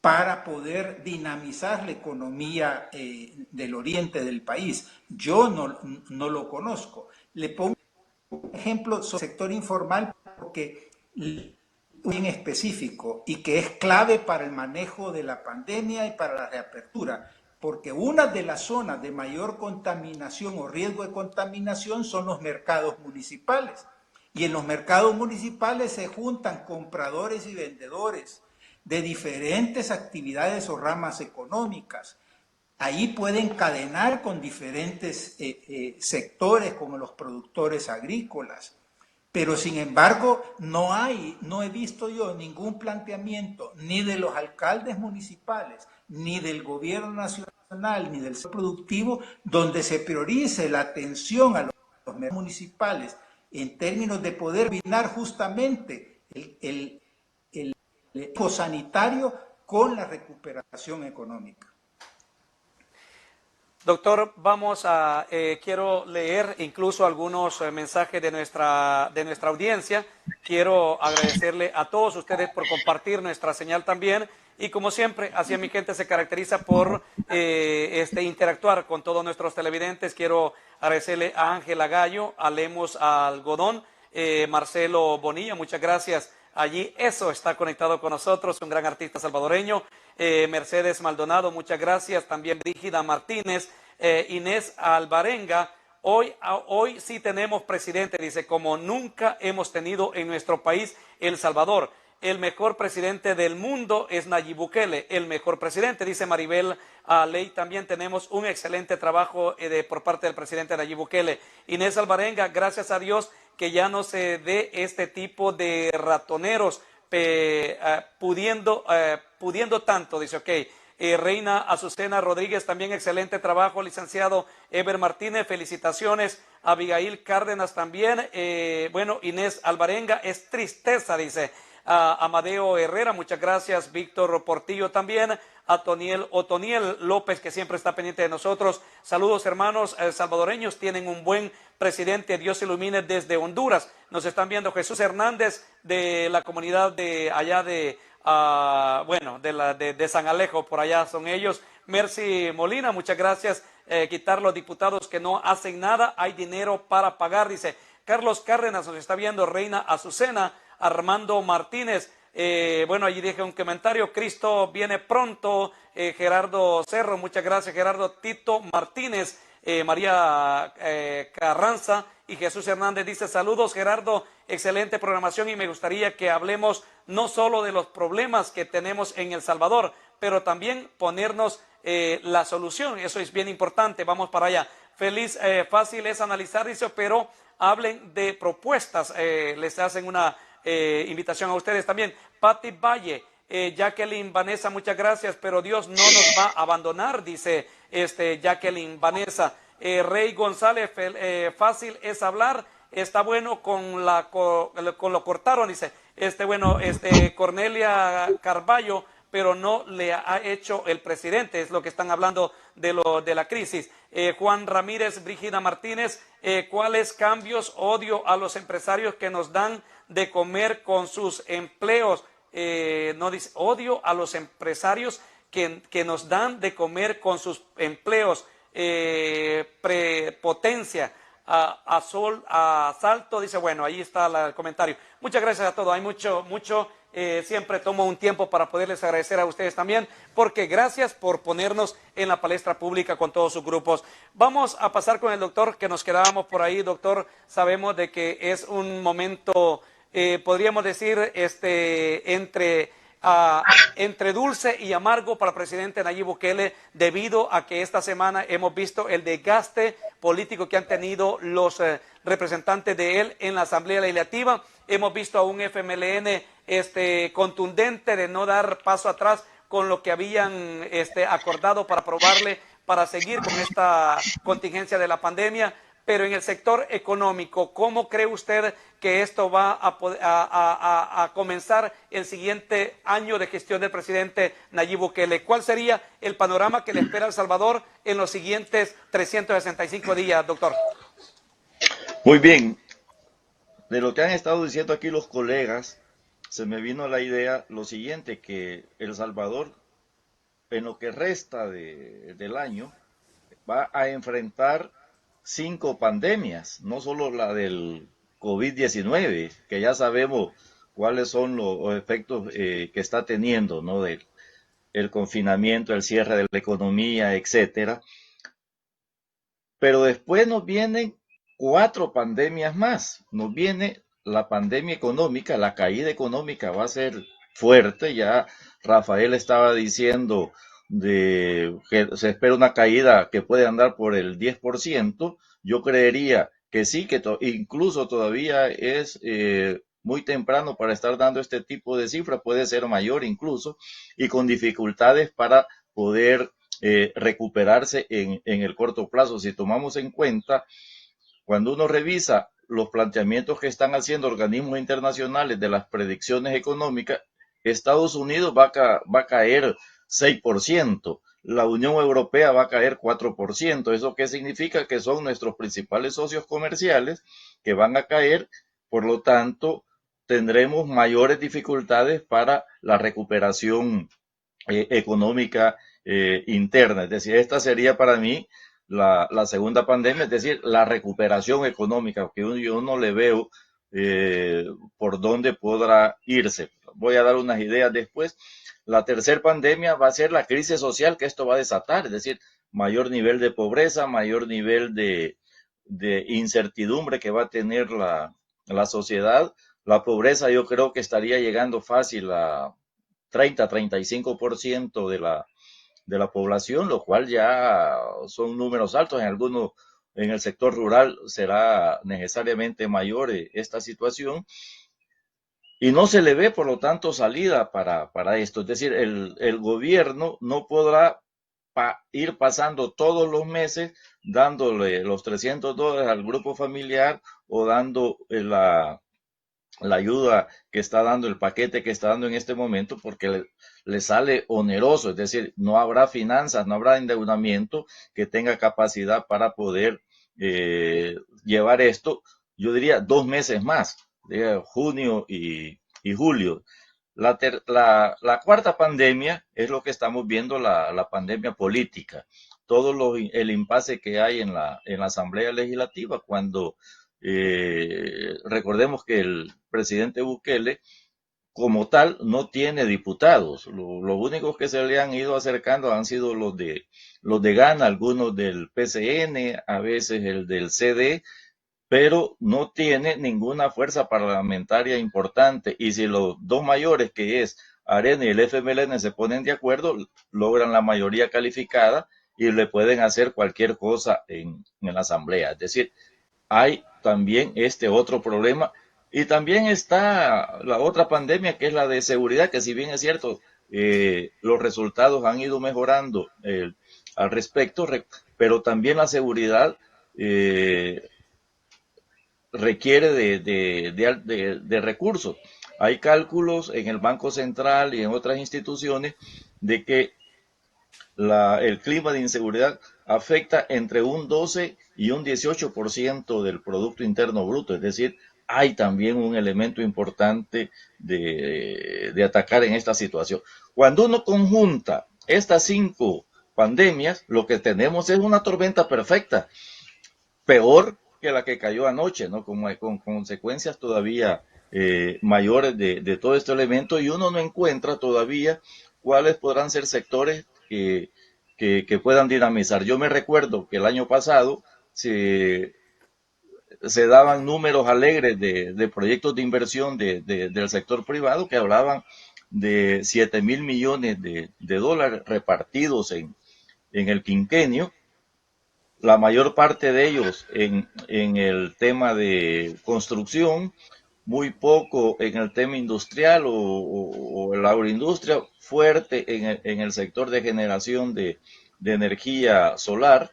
para poder dinamizar la economía del oriente del país. Yo no lo conozco. Le pongo un ejemplo sobre el sector informal porque bien específico y que es clave para el manejo de la pandemia y para la reapertura, porque una de las zonas de mayor contaminación o riesgo de contaminación son los mercados municipales. Y en los mercados municipales se juntan compradores y vendedores de diferentes actividades o ramas económicas. Ahí pueden encadenar con diferentes sectores como los productores agrícolas. Pero sin embargo, no he visto yo ningún planteamiento ni de los alcaldes municipales, ni del gobierno nacional, ni del sector productivo, donde se priorice la atención a los mercados municipales en términos de poder combinar justamente el sanitario con la recuperación económica. Doctor, quiero leer incluso algunos mensajes de nuestra audiencia. Quiero agradecerle a todos ustedes por compartir nuestra señal también. Y como siempre, Así es mi gente se caracteriza por interactuar con todos nuestros televidentes. Quiero agradecerle a Ángela Gallo, a Lemos Algodón, Marcelo Bonilla, muchas gracias. Allí eso está conectado con nosotros, un gran artista salvadoreño. Mercedes Maldonado, muchas gracias. También Brígida Martínez, Inés Alvarenga. Hoy sí tenemos presidente, dice, como nunca hemos tenido en nuestro país, El Salvador. El mejor presidente del mundo es Nayib Bukele, el mejor presidente, dice Maribel Ley. También tenemos un excelente trabajo por parte del presidente Nayib Bukele. Inés Alvarenga, gracias a Dios que ya no se dé este tipo de ratoneros pudiendo tanto, dice, ok. Reina Azucena Rodríguez, también excelente trabajo. Licenciado Eber Martínez, felicitaciones. Abigail Cárdenas también. Inés Alvarenga, es tristeza, dice. Amadeo Herrera, muchas gracias. Víctor Portillo también. Otoniel López, que siempre está pendiente de nosotros. Saludos, hermanos salvadoreños, tienen un buen presidente. Dios ilumine desde Honduras. Nos están viendo Jesús Hernández de la comunidad de allá de San Alejo, por allá son ellos. Mercy Molina, muchas gracias. Quitar los diputados que no hacen nada, hay dinero para pagar, dice. Carlos Cárdenas nos está viendo. Reina Azucena, Armando Martínez, allí dije un comentario. Cristo viene pronto. Gerardo Cerro, muchas gracias. Gerardo. Tito Martínez, María Carranza y Jesús Hernández dice, saludos Gerardo, excelente programación y me gustaría que hablemos no solo de los problemas que tenemos en El Salvador, pero también ponernos la solución. Eso es bien importante. Vamos para allá. Fácil es analizar, dice, pero hablen de propuestas. Les hacen una invitación a ustedes también. Patti Valle, Jacqueline Vanessa, muchas gracias, pero Dios no nos va a abandonar, dice Jacqueline Vanessa. Rey González, fácil es hablar, está bueno con lo cortaron, dice. Cornelia Carballo, pero no le ha hecho el presidente, es lo que están hablando de la crisis. Juan Ramírez, Brígida Martínez, ¿cuáles cambios? Odio a los empresarios que nos dan de comer con sus empleos. No dice, odio a los empresarios que nos dan de comer con sus empleos. Prepotencia, asalto, dice, bueno, ahí está el comentario. Muchas gracias a todos, hay mucho, siempre tomo un tiempo para poderles agradecer a ustedes también, porque gracias por ponernos en la palestra pública con todos sus grupos. Vamos a pasar con el doctor, que nos quedábamos por ahí. Doctor, sabemos de que es un momento, podríamos decir, entre dulce y amargo para el presidente Nayib Bukele, debido a que esta semana hemos visto el desgaste político que han tenido los representantes de él en la Asamblea Legislativa. Hemos visto a un FMLN contundente de no dar paso atrás con lo que habían acordado para aprobarle para seguir con esta contingencia de la pandemia. Pero en el sector económico, ¿cómo cree usted que esto va a comenzar el siguiente año de gestión del presidente Nayib Bukele? ¿Cuál sería el panorama que le espera a El Salvador en los siguientes 365 días, doctor? Muy bien. De lo que han estado diciendo aquí los colegas, se me vino a la idea lo siguiente, que El Salvador en lo que resta del año, va a enfrentar 5 pandemias, no solo la del COVID-19, que ya sabemos cuáles son los efectos que está teniendo, ¿no? Del el confinamiento, el cierre de la economía, etcétera. Pero después nos vienen 4 pandemias más. Nos viene la pandemia económica, la caída económica va a ser fuerte. Ya Rafael estaba diciendo que se espera una caída que puede andar por el 10%. Yo creería que sí, que incluso todavía es muy temprano para estar dando este tipo de cifras, puede ser mayor incluso, y con dificultades para poder recuperarse en el corto plazo. Si tomamos en cuenta, cuando uno revisa los planteamientos que están haciendo organismos internacionales de las predicciones económicas, Estados Unidos va a caer 6%, la Unión Europea va a caer 4%. ¿Eso qué significa? Que son nuestros principales socios comerciales que van a caer, por lo tanto, tendremos mayores dificultades para la recuperación económica interna. Es decir, esta sería para mí la segunda pandemia, es decir, la recuperación económica, que yo no le veo por dónde podrá irse. Voy a dar unas ideas después. La tercera pandemia va a ser la crisis social que esto va a desatar, es decir, mayor nivel de pobreza, mayor nivel de incertidumbre que va a tener la sociedad. La pobreza yo creo que estaría llegando fácil a 30-35% de la población, lo cual ya son números altos. En algunos, en el sector rural será necesariamente mayor esta situación. Y no se le ve, por lo tanto, salida para esto. Es decir, el gobierno no podrá ir pasando todos los meses dándole los $300 al grupo familiar o dando la ayuda que está dando, el paquete que está dando en este momento, porque le sale oneroso, es decir, no habrá finanzas, no habrá endeudamiento que tenga capacidad para poder llevar esto, yo diría 2 meses más, junio y julio. La cuarta pandemia es lo que estamos viendo, la pandemia política, el impasse que hay en la Asamblea Legislativa cuando recordemos que el presidente Bukele como tal no tiene diputados. Los únicos que se le han ido acercando han sido los de Ghana, algunos del PCN, a veces el del CD, pero no tiene ninguna fuerza parlamentaria importante. Y si los dos mayores, que es Arena y el FMLN, se ponen de acuerdo, logran la mayoría calificada y le pueden hacer cualquier cosa en la Asamblea. Es decir, hay también este otro problema. Y también está la otra pandemia, que es la de seguridad, que si bien es cierto, los resultados han ido mejorando al respecto, pero también la seguridad requiere de recursos. Hay cálculos en el Banco Central y en otras instituciones de que el clima de inseguridad afecta entre un 12 y un 18% del Producto Interno Bruto, es decir, hay también un elemento importante de atacar en esta situación. Cuando uno conjunta estas 5 pandemias, lo que tenemos es una tormenta perfecta, peor que la que cayó anoche, ¿no? Con consecuencias todavía mayores de todo este elemento, y uno no encuentra todavía cuáles podrán ser sectores que puedan dinamizar. Yo me recuerdo que el año pasado se daban números alegres de proyectos de inversión del sector privado que hablaban de 7,000 millones de dólares repartidos en el quinquenio, la mayor parte de ellos en el tema de construcción, muy poco en el tema industrial o la agroindustria, fuerte en el sector de generación de energía solar,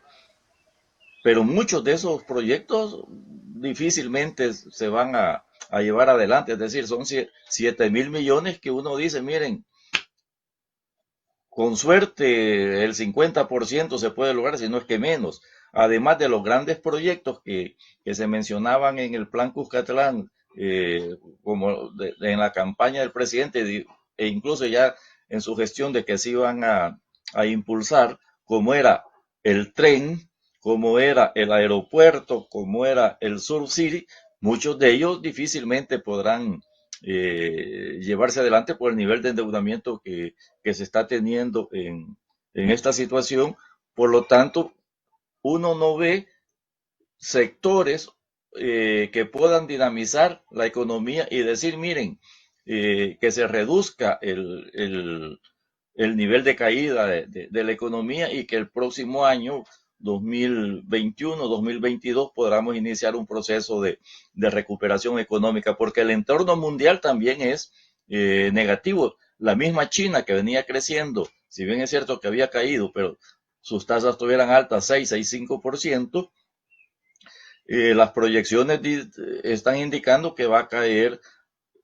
pero muchos de esos proyectos difícilmente se van a llevar adelante, es decir, son 7,000 millones que uno dice, miren, con suerte el 50% se puede lograr, si no es que menos. Además de los grandes proyectos que se mencionaban en el plan Cuscatlán, como en la campaña del presidente, e incluso ya en su gestión de que se iban a a impulsar, como era el tren, como era el aeropuerto, como era el Surf City, muchos de ellos difícilmente podrán llevarse adelante por el nivel de endeudamiento que se está teniendo en esta situación. Por lo tanto, uno no ve sectores que puedan dinamizar la economía y decir, miren, que se reduzca el nivel de caída de la economía y que el próximo año, 2021, 2022, podamos iniciar un proceso de recuperación económica, porque el entorno mundial también es negativo. La misma China que venía creciendo, si bien es cierto que había caído, pero sus tasas estuvieran altas, 6,5%, las proyecciones están indicando que va a caer,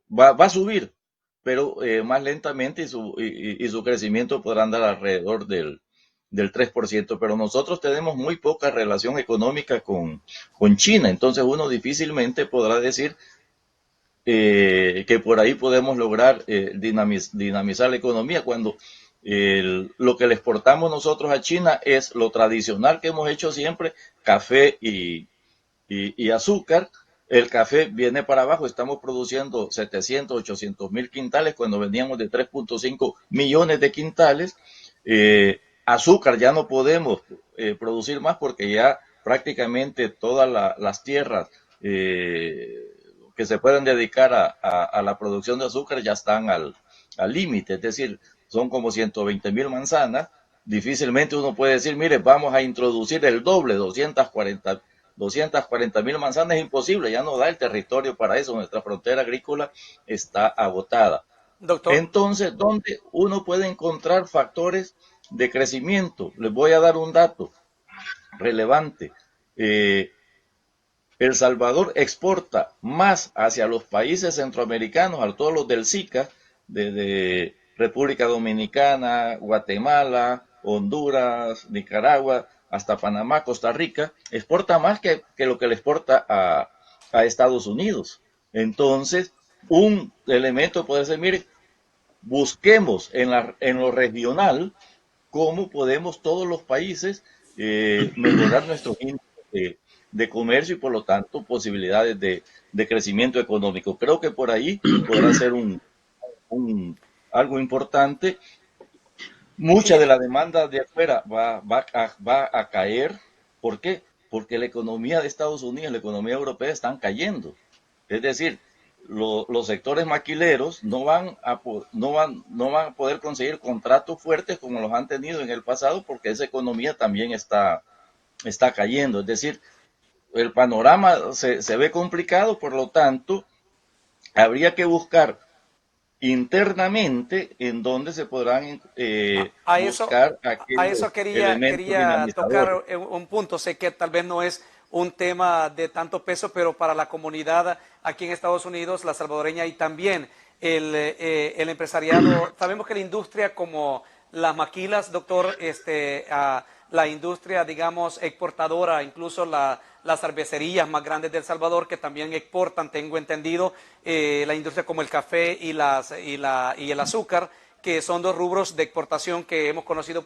va a subir, pero más lentamente y su crecimiento podrá andar alrededor del 3%, pero nosotros tenemos muy poca relación económica con China, entonces uno difícilmente podrá decir que por ahí podemos lograr dinamizar la economía cuando lo que le exportamos nosotros a China es lo tradicional que hemos hecho siempre, café y azúcar. El café viene para abajo, estamos produciendo 700, 800 mil quintales cuando veníamos de 3,5 millones de quintales. Azúcar ya no podemos producir más porque ya prácticamente todas las tierras que se pueden dedicar a la producción de azúcar ya están al límite, es decir, son como 120 mil manzanas. Difícilmente uno puede decir, mire, vamos a introducir el doble, 240 mil manzanas, es imposible, ya no da el territorio para eso, nuestra frontera agrícola está agotada. Doctor. Entonces, ¿dónde uno puede encontrar factores de crecimiento? Les voy a dar un dato relevante. El Salvador exporta más hacia los países centroamericanos, a todos los del SICA, desde República Dominicana, Guatemala, Honduras, Nicaragua, hasta Panamá, Costa Rica, exporta más que lo que le exporta a Estados Unidos. Entonces, un elemento puede ser, mire, busquemos en lo regional cómo podemos todos los países mejorar nuestros índices de comercio y por lo tanto posibilidades de crecimiento económico. Creo que por ahí podrá ser algo importante. Mucha de la demanda de afuera va a caer. ¿Por qué? Porque la economía de Estados Unidos, la economía europea están cayendo. Es decir, los sectores maquileros no van a poder conseguir contratos fuertes como los han tenido en el pasado porque esa economía también está cayendo. Es decir, el panorama se ve complicado, por lo tanto, habría que buscar internamente en donde se podrán A eso, buscar a aquellos eso elementos quería dinamizadores. tocar un punto. Sé que tal vez no es un tema de tanto peso, pero para la comunidad aquí en Estados Unidos, la salvadoreña y también el empresariado, sabemos que la industria como las maquilas, doctor, la industria, digamos, exportadora, incluso las cervecerías más grandes de El Salvador que también exportan, tengo entendido, la industria como el café y el azúcar, que son dos rubros de exportación que hemos conocido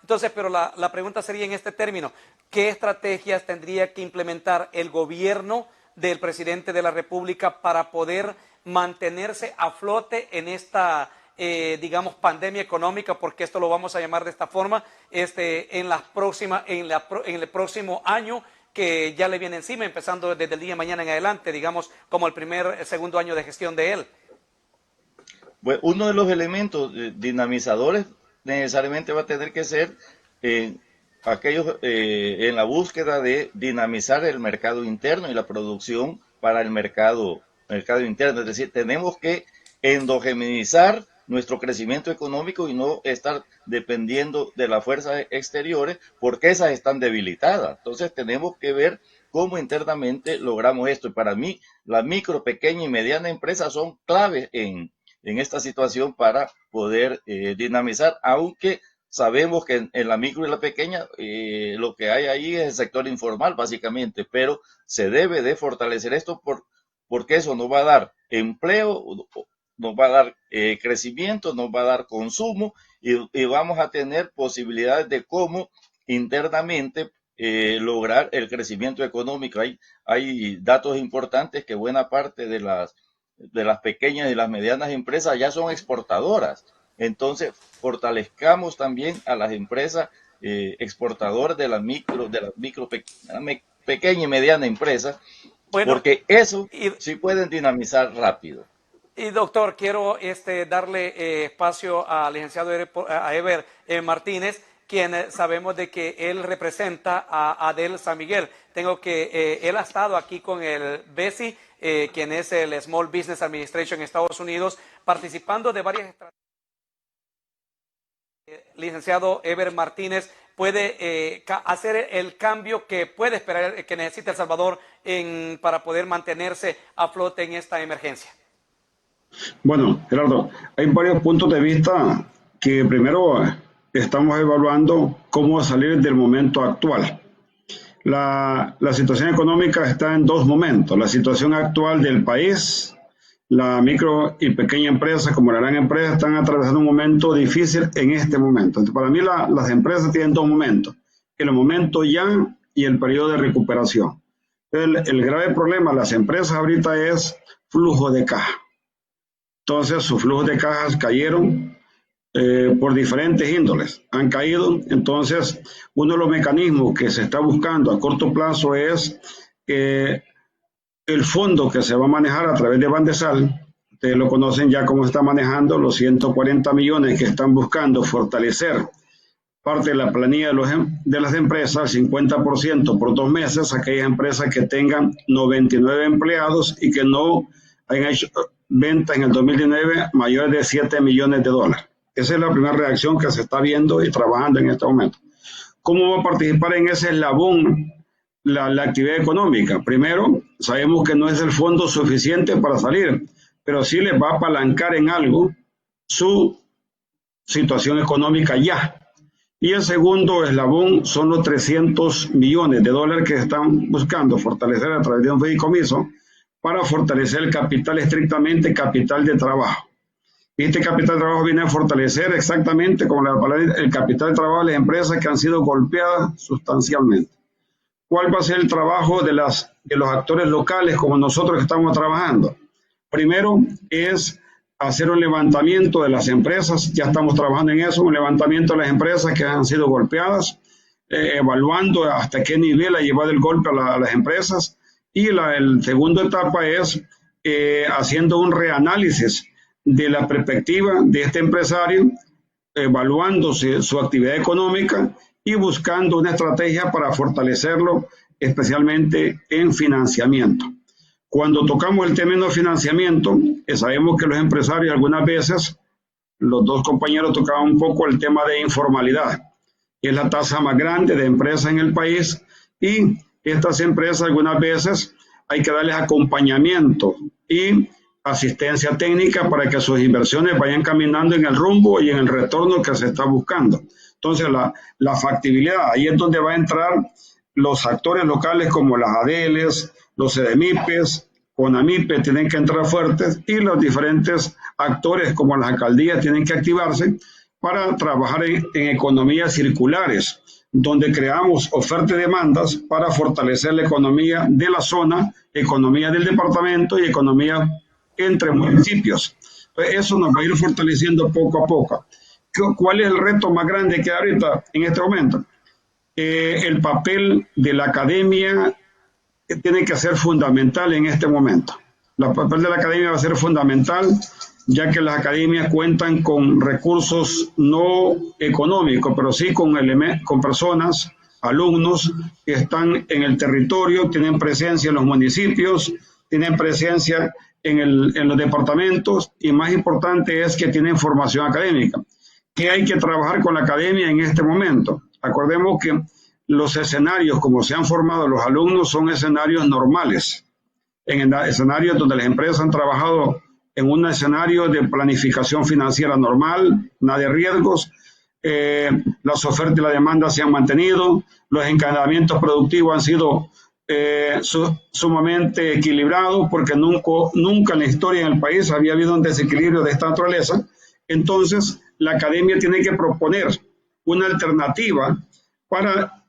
entonces, pero la pregunta sería en este término, ¿qué estrategias tendría que implementar el gobierno del presidente de la República para poder mantenerse a flote en esta, digamos, pandemia económica, porque esto lo vamos a llamar de esta forma, en el próximo año que ya le viene encima, empezando desde el día de mañana en adelante, digamos, como el segundo año de gestión de él? Pues uno de los elementos dinamizadores necesariamente va a tener que ser aquellos en la búsqueda de dinamizar el mercado interno y la producción para el mercado interno. Es decir, tenemos que endogeminizar nuestro crecimiento económico y no estar dependiendo de las fuerzas exteriores porque esas están debilitadas. Entonces tenemos que ver cómo internamente logramos esto. Y para mí, la micro, pequeña y mediana empresa son claves en esta situación para poder dinamizar, aunque sabemos que en la micro y la pequeña lo que hay ahí es el sector informal básicamente, pero se debe de fortalecer esto porque eso nos va a dar empleo, nos va a dar crecimiento, nos va a dar consumo y vamos a tener posibilidades de cómo internamente lograr el crecimiento económico. Hay datos importantes que buena parte de las pequeñas y las medianas empresas ya son exportadoras. Entonces, fortalezcamos también a las empresas exportadoras de la pequeña y mediana empresa, Bueno, porque eso y, sí pueden dinamizar rápido. y doctor, quiero darle espacio al licenciado Eber Martínez, quien sabemos de que él representa a ADEL San Miguel. Él ha estado aquí con el BESI, quien es el Small Business Administration en Estados Unidos, participando de varias estrategias. Licenciado Eber Martínez puede hacer el cambio que puede esperar, que necesita El Salvador para poder mantenerse a flote en esta emergencia. Bueno, Gerardo, hay varios puntos de vista que primero estamos evaluando cómo salir del momento actual. La situación económica está en dos momentos. La situación actual del país, la micro y pequeña empresa como la gran empresa están atravesando un momento difícil en este momento. Entonces, para mí las empresas tienen dos momentos, el momento ya y el periodo de recuperación. El grave problema de las empresas ahorita es flujo de caja. Entonces, sus flujos de cajas cayeron por diferentes índoles, han caído. Entonces, uno de los mecanismos que se está buscando a corto plazo es el fondo que se va a manejar a través de Bandesal. Ustedes lo conocen ya cómo está manejando los 140 millones que están buscando fortalecer parte de la planilla de las empresas, 50% por 2 meses, aquellas empresas que tengan 99 empleados y que no hayan hecho ventas en el 2019 mayores de 7 millones de dólares. Esa es la primera reacción que se está viendo y trabajando en este momento. ¿Cómo va a participar en ese eslabón la actividad económica? Primero, sabemos que no es el fondo suficiente para salir, pero sí les va a apalancar en algo su situación económica ya. Y el segundo eslabón son los 300 millones de dólares que están buscando fortalecer a través de un fideicomiso para fortalecer el capital, estrictamente capital de trabajo. Y este capital de trabajo viene a fortalecer exactamente como la palabra, el capital de trabajo de las empresas que han sido golpeadas sustancialmente. ¿Cuál va a ser el trabajo de los actores locales como nosotros que estamos trabajando? Primero es hacer un levantamiento de las empresas, ya estamos trabajando en eso, un levantamiento de las empresas que han sido golpeadas, evaluando hasta qué nivel ha llevado el golpe a las empresas. Y la segunda etapa es haciendo un reanálisis de la perspectiva de este empresario, evaluándose su actividad económica y buscando una estrategia para fortalecerlo, especialmente en financiamiento. Cuando tocamos el término de financiamiento, sabemos que los empresarios algunas veces, los dos compañeros tocaban un poco el tema de informalidad, que es la tasa más grande de empresas en el país, y estas empresas algunas veces hay que darles acompañamiento y asistencia técnica para que sus inversiones vayan caminando en el rumbo y en el retorno que se está buscando. Entonces, la factibilidad, ahí es donde va a entrar los actores locales como las ADELES, los CEDEMIPES, CONAMIPE tienen que entrar fuertes y los diferentes actores como las alcaldías tienen que activarse para trabajar en economías circulares, donde creamos oferta y demandas para fortalecer la economía de la zona, economía del departamento y economía entre municipios. Eso nos va a ir fortaleciendo poco a poco. ¿Cuál es el reto más grande que hay ahorita en este momento? El papel de la academia tiene que ser fundamental en este momento. El papel de la academia va a ser fundamental, ya que las academias cuentan con recursos no económicos, pero sí con personas, alumnos que están en el territorio, tienen presencia en los municipios, tienen presencia en los departamentos y más importante es que tienen formación académica. ¿Qué hay que trabajar con la academia en este momento? Acordemos que los escenarios como se han formado los alumnos son escenarios normales, en escenarios donde las empresas han trabajado en un escenario de planificación financiera normal, nada de riesgos, las ofertas y la demanda se han mantenido, los encadenamientos productivos han sido sumamente equilibrados porque nunca en la historia del país había habido un desequilibrio de esta naturaleza. Entonces, la academia tiene que proponer una alternativa para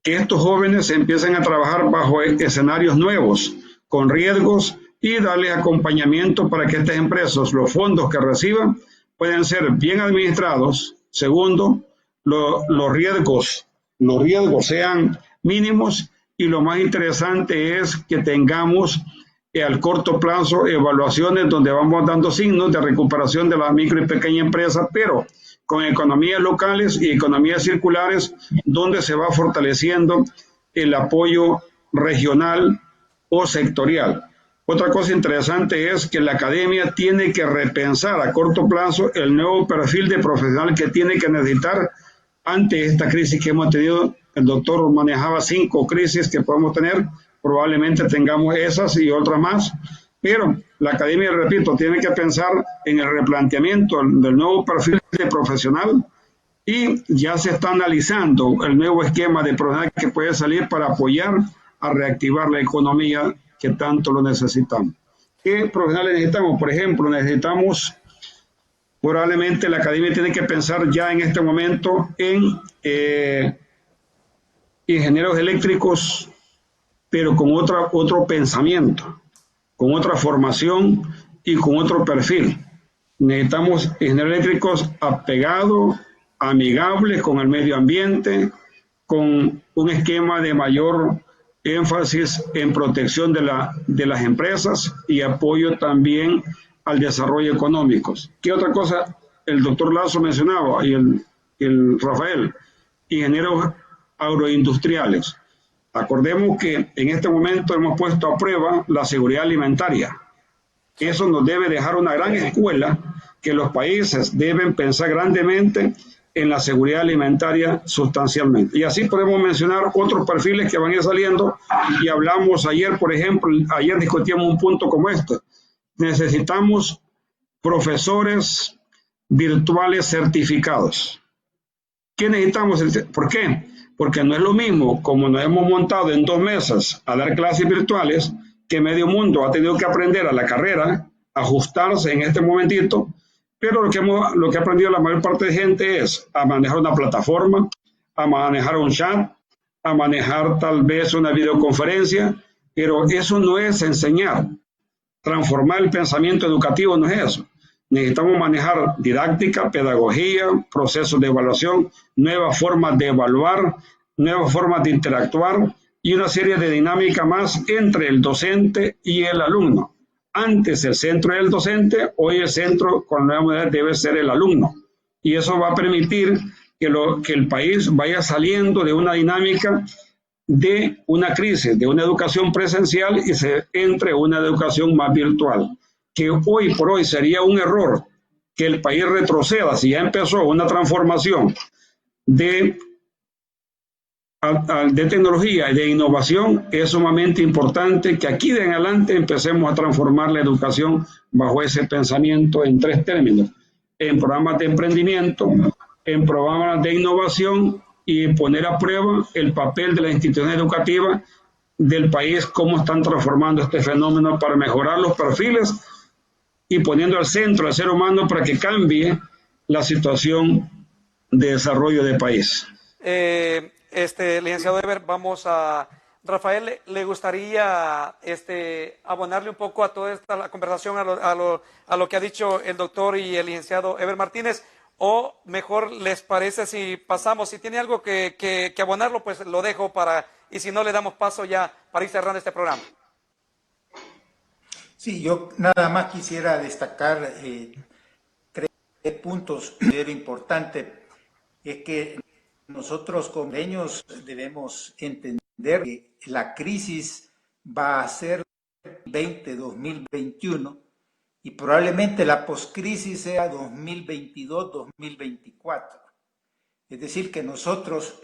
que estos jóvenes empiecen a trabajar bajo escenarios nuevos, con riesgos, y darles acompañamiento para que estas empresas, los fondos que reciban, puedan ser bien administrados. Segundo, los riesgos sean mínimos, y lo más interesante es que tengamos al corto plazo evaluaciones donde vamos dando signos de recuperación de las micro y pequeñas empresas, pero con economías locales y economías circulares, donde se va fortaleciendo el apoyo regional o sectorial. Otra cosa interesante es que la academia tiene que repensar a corto plazo el nuevo perfil de profesional que tiene que necesitar ante esta crisis que hemos tenido. El doctor manejaba 5 crisis que podemos tener, probablemente tengamos esas y otras más, pero la academia, repito, tiene que pensar en el replanteamiento del nuevo perfil de profesional, y ya se está analizando el nuevo esquema de profesional que puede salir para apoyar a reactivar la economía que tanto lo necesitamos. ¿Qué profesionales necesitamos? Por ejemplo, necesitamos, probablemente la academia tiene que pensar ya en este momento en ingenieros eléctricos, pero con otro pensamiento, con otra formación y con otro perfil. Necesitamos ingenieros eléctricos apegados, amigables con el medio ambiente, con un esquema de mayor énfasis en protección de las empresas y apoyo también al desarrollo económico. ¿Qué otra cosa el doctor Lazo mencionaba y el Rafael? Ingenieros agroindustriales. Acordemos que en este momento hemos puesto a prueba la seguridad alimentaria. Eso nos debe dejar una gran escuela, que los países deben pensar grandemente en la seguridad alimentaria sustancialmente. Y así podemos mencionar otros perfiles que van a ir saliendo, y hablamos ayer, por ejemplo, ayer discutíamos un punto como este. Necesitamos profesores virtuales certificados. ¿Qué necesitamos? ¿Por qué? Porque no es lo mismo como nos hemos montado en 2 meses a dar clases virtuales, que medio mundo ha tenido que aprender a la carrera, ajustarse en este momentito, pero lo que ha aprendido la mayor parte de gente es a manejar una plataforma, a manejar un chat, a manejar tal vez una videoconferencia, pero eso no es enseñar. Transformar el pensamiento educativo no es eso. Necesitamos manejar didáctica, pedagogía, procesos de evaluación, nuevas formas de evaluar, nuevas formas de interactuar y una serie de dinámicas más entre el docente y el alumno. Antes el centro era el docente, hoy el centro con la nueva modalidad debe ser el alumno. Y eso va a permitir que el país vaya saliendo de una dinámica de una crisis, de una educación presencial, y se entre una educación más virtual. Que hoy por hoy sería un error que el país retroceda si ya empezó una transformación de tecnología y de innovación. Es sumamente importante que aquí de en adelante empecemos a transformar la educación bajo ese pensamiento en 3 términos: en programas de emprendimiento, en programas de innovación, y poner a prueba el papel de las instituciones educativas del país, cómo están transformando este fenómeno para mejorar los perfiles y poniendo al centro al ser humano para que cambie la situación de desarrollo del país. Licenciado Eber, Rafael, ¿le gustaría abonarle un poco a toda la conversación, a lo que ha dicho el doctor y el licenciado Eber Martínez? O mejor les parece si pasamos, si tiene algo que abonarlo, pues lo dejo y si no, le damos paso ya para ir cerrando este programa. Sí, yo nada más quisiera destacar 3 puntos que era importante. Es que nosotros como hondureños debemos entender que la crisis va a ser 2021 y probablemente la poscrisis sea 2022-2024. Es decir, que nosotros,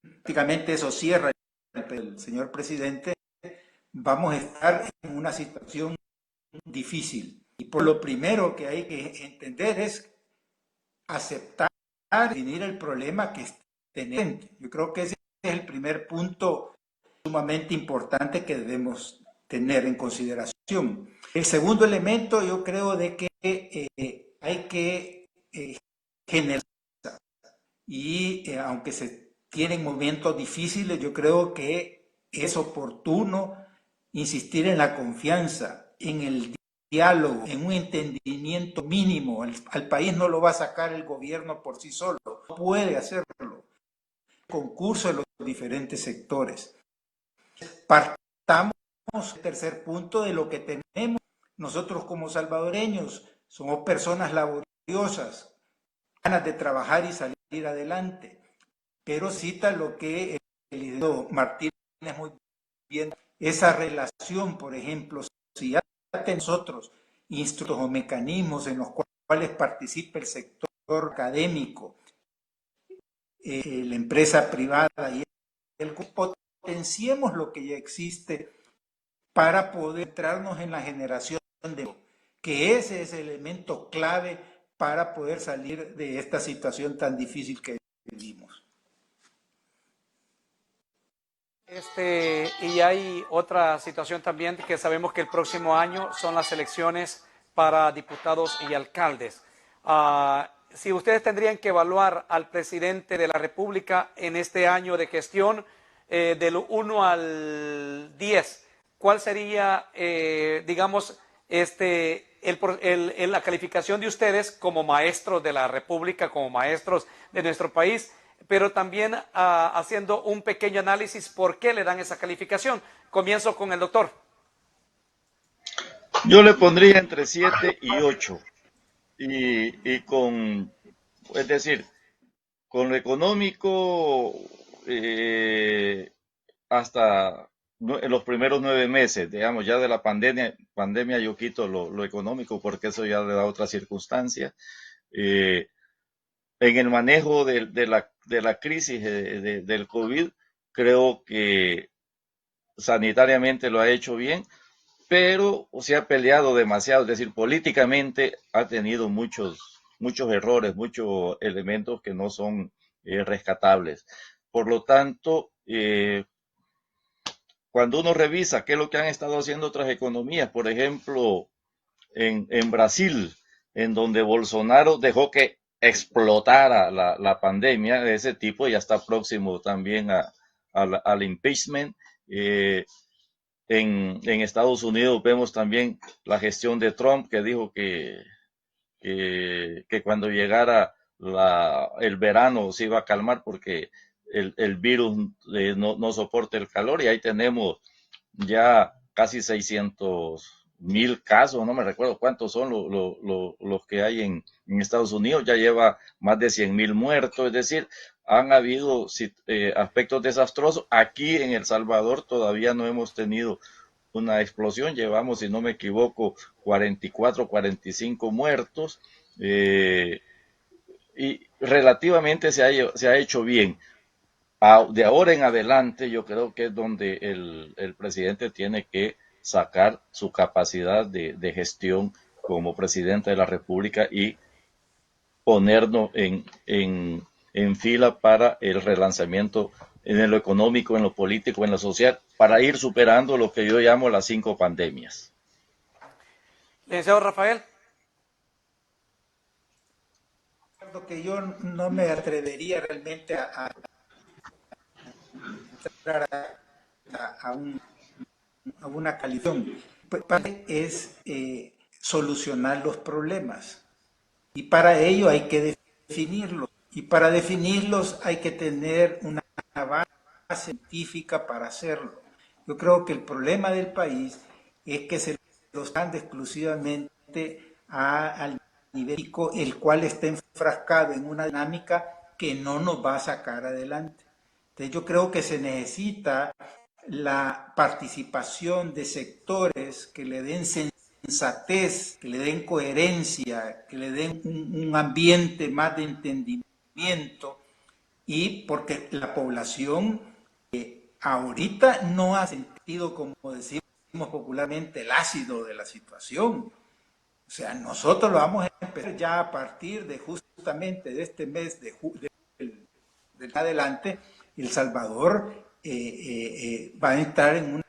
prácticamente eso cierra el señor presidente, vamos a estar en una situación difícil. Y por lo primero que hay que entender es aceptar, definir el problema que tenemos. Yo creo que ese es el primer punto sumamente importante que debemos tener en consideración. El segundo elemento, yo creo de que hay que generalizar. Y aunque se tienen momentos difíciles, yo creo que es oportuno insistir en la confianza, en el diálogo, en un entendimiento mínimo. Al país no lo va a sacar el gobierno por sí solo, no puede hacerlo. Concurso de los diferentes sectores. Partamos del tercer punto de lo que tenemos. Nosotros como salvadoreños somos personas laboriosas, ganas de trabajar y salir adelante. Pero cita lo que el licenciado Martínez muy bien, esa relación, por ejemplo, si ya tenemos nosotros instrumentos o mecanismos en los cuales participa el sector académico, la empresa privada y el potenciemos lo que ya existe para poder entrarnos en la generación de que ese es el elemento clave para poder salir de esta situación tan difícil que vivimos. Y hay otra situación también que sabemos que el próximo año son las elecciones para diputados y alcaldes. Si ustedes tendrían que evaluar al presidente de la República en este año de gestión, del 1 al 10, ¿cuál sería, digamos, la calificación de ustedes como maestros de la República, como maestros de nuestro país? Pero también haciendo un pequeño análisis por qué le dan esa calificación. Comienzo con el doctor. Yo le pondría entre 7 y 8. Es decir, con lo económico, hasta en los primeros 9 meses, digamos, ya de la pandemia yo quito lo económico porque eso ya le da otra circunstancia. En el manejo de la crisis del COVID, creo que sanitariamente lo ha hecho bien, pero se ha peleado demasiado, es decir, políticamente ha tenido muchos errores, muchos elementos que no son rescatables. Por lo tanto, cuando uno revisa qué es lo que han estado haciendo otras economías, por ejemplo, en Brasil, en donde Bolsonaro dejó que explotara la pandemia de ese tipo, ya está próximo también al impeachment. En Estados Unidos vemos también la gestión de Trump, que dijo que cuando llegara el verano se iba a calmar porque el virus no soporta el calor, y ahí tenemos ya casi 600,000 casos, no me recuerdo cuántos son los que hay en Estados Unidos, ya lleva más de 100,000 muertos, es decir, han habido aspectos desastrosos. Aquí en El Salvador todavía no hemos tenido una explosión, llevamos, si no me equivoco, 44, 45 muertos, y relativamente se ha hecho bien. De ahora en adelante yo creo que es donde el presidente tiene que sacar su capacidad de gestión como presidente de la República y ponernos en fila para el relanzamiento en lo económico, en lo político, en lo social, para ir superando lo que yo llamo las 5 pandemias. Licenciado Rafael. Que yo no me atrevería realmente a entrar a una calificación. Es solucionar los problemas, y para ello hay que definirlos, y para definirlos hay que tener una base científica para hacerlo. Yo creo que el problema del país es que se los dan exclusivamente al nivel, el cual está enfrascado en una dinámica que no nos va a sacar adelante. Entonces yo creo que se necesita la participación de sectores que le den sensatez, que le den coherencia, que le den un ambiente más de entendimiento, y porque la población ahorita no ha sentido, como decimos popularmente, el ácido de la situación. O sea, nosotros lo vamos a empezar ya a partir de justamente de este mes de adelante. El Salvador va a entrar en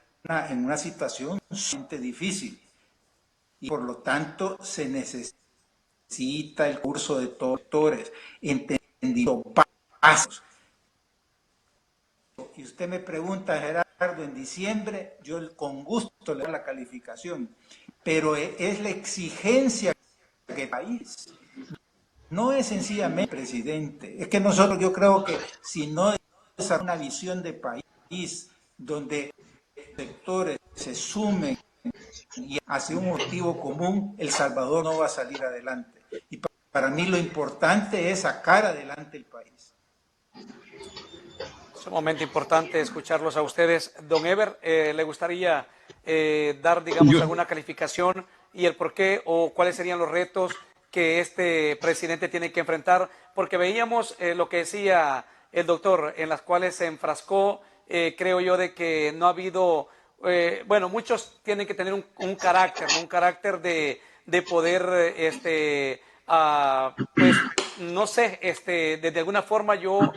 una situación sumamente difícil, y por lo tanto se necesita necesita el curso de todos los sectores, entendiendo pasos. Y usted me pregunta, Gerardo, en diciembre, yo con gusto le doy la calificación, pero es la exigencia que el país, no es sencillamente presidente, es que nosotros, yo creo que si no es una visión de país donde sectores se sumen y hacia un objetivo común, El Salvador no va a salir adelante. Y para mí lo importante es sacar adelante el país. Es un momento importante escucharlos a ustedes. Don Ever, ¿le gustaría dar, digamos, alguna calificación y el por qué o cuáles serían los retos que este presidente tiene que enfrentar? Porque veíamos lo que decía el doctor, en las cuales se enfrascó, creo yo, de que no ha habido, bueno, muchos tienen que tener un carácter, ¿no? Un carácter de poder, pues, no sé, de alguna forma yo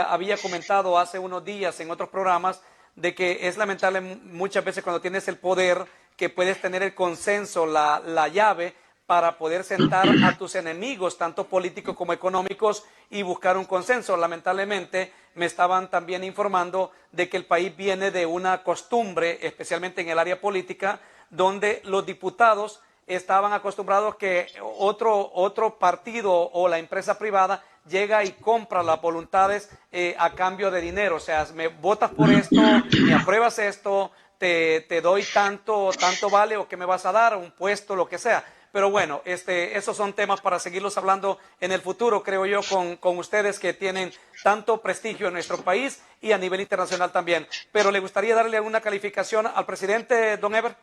había comentado hace unos días en otros programas de que es lamentable muchas veces cuando tienes el poder que puedes tener el consenso, la llave para poder sentar a tus enemigos, tanto políticos como económicos, y buscar un consenso. Lamentablemente me estaban también informando de que el país viene de una costumbre, especialmente en el área política, donde los diputados estaban acostumbrados que otro partido o la empresa privada llega y compra las voluntades a cambio de dinero. O sea, me votas por esto, me apruebas esto, te doy tanto vale o qué me vas a dar, un puesto, lo que sea. Pero bueno, esos son temas para seguirlos hablando en el futuro, creo yo, con ustedes que tienen tanto prestigio en nuestro país y a nivel internacional también. Pero ¿le gustaría darle alguna calificación al presidente, don Ever?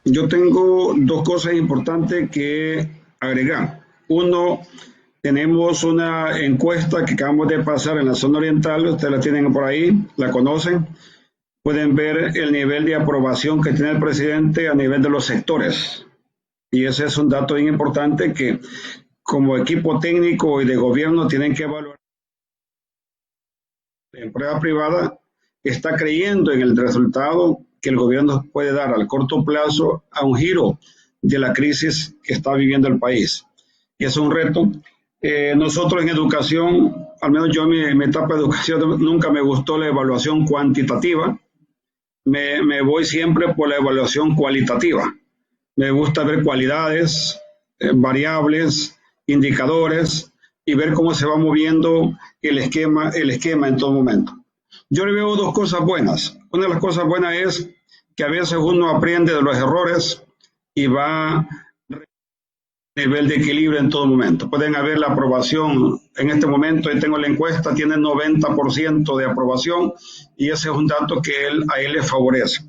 Yo tengo dos cosas importantes que agregar. Uno, tenemos una encuesta que acabamos de pasar en la zona oriental, ustedes la tienen por ahí, la conocen. Pueden ver el nivel de aprobación que tiene el presidente a nivel de los sectores. Y ese es un dato bien importante que como equipo técnico y de gobierno tienen que evaluar. La empresa privada está creyendo en el resultado que el gobierno puede dar al corto plazo a un giro de la crisis que está viviendo el país. Y es un reto. Nosotros en educación, al menos yo en mi etapa de educación, nunca me gustó la evaluación cuantitativa. Me voy siempre por la evaluación cualitativa. Me gusta ver cualidades, variables, indicadores y ver cómo se va moviendo el esquema en todo momento. Yo le veo dos cosas buenas. Una de las cosas buenas es que a veces uno aprende de los errores y va a nivel de equilibrio en todo momento. Pueden haber la aprobación en este momento, ahí tengo la encuesta, tiene 90% de aprobación y ese es un dato que a él le favorece.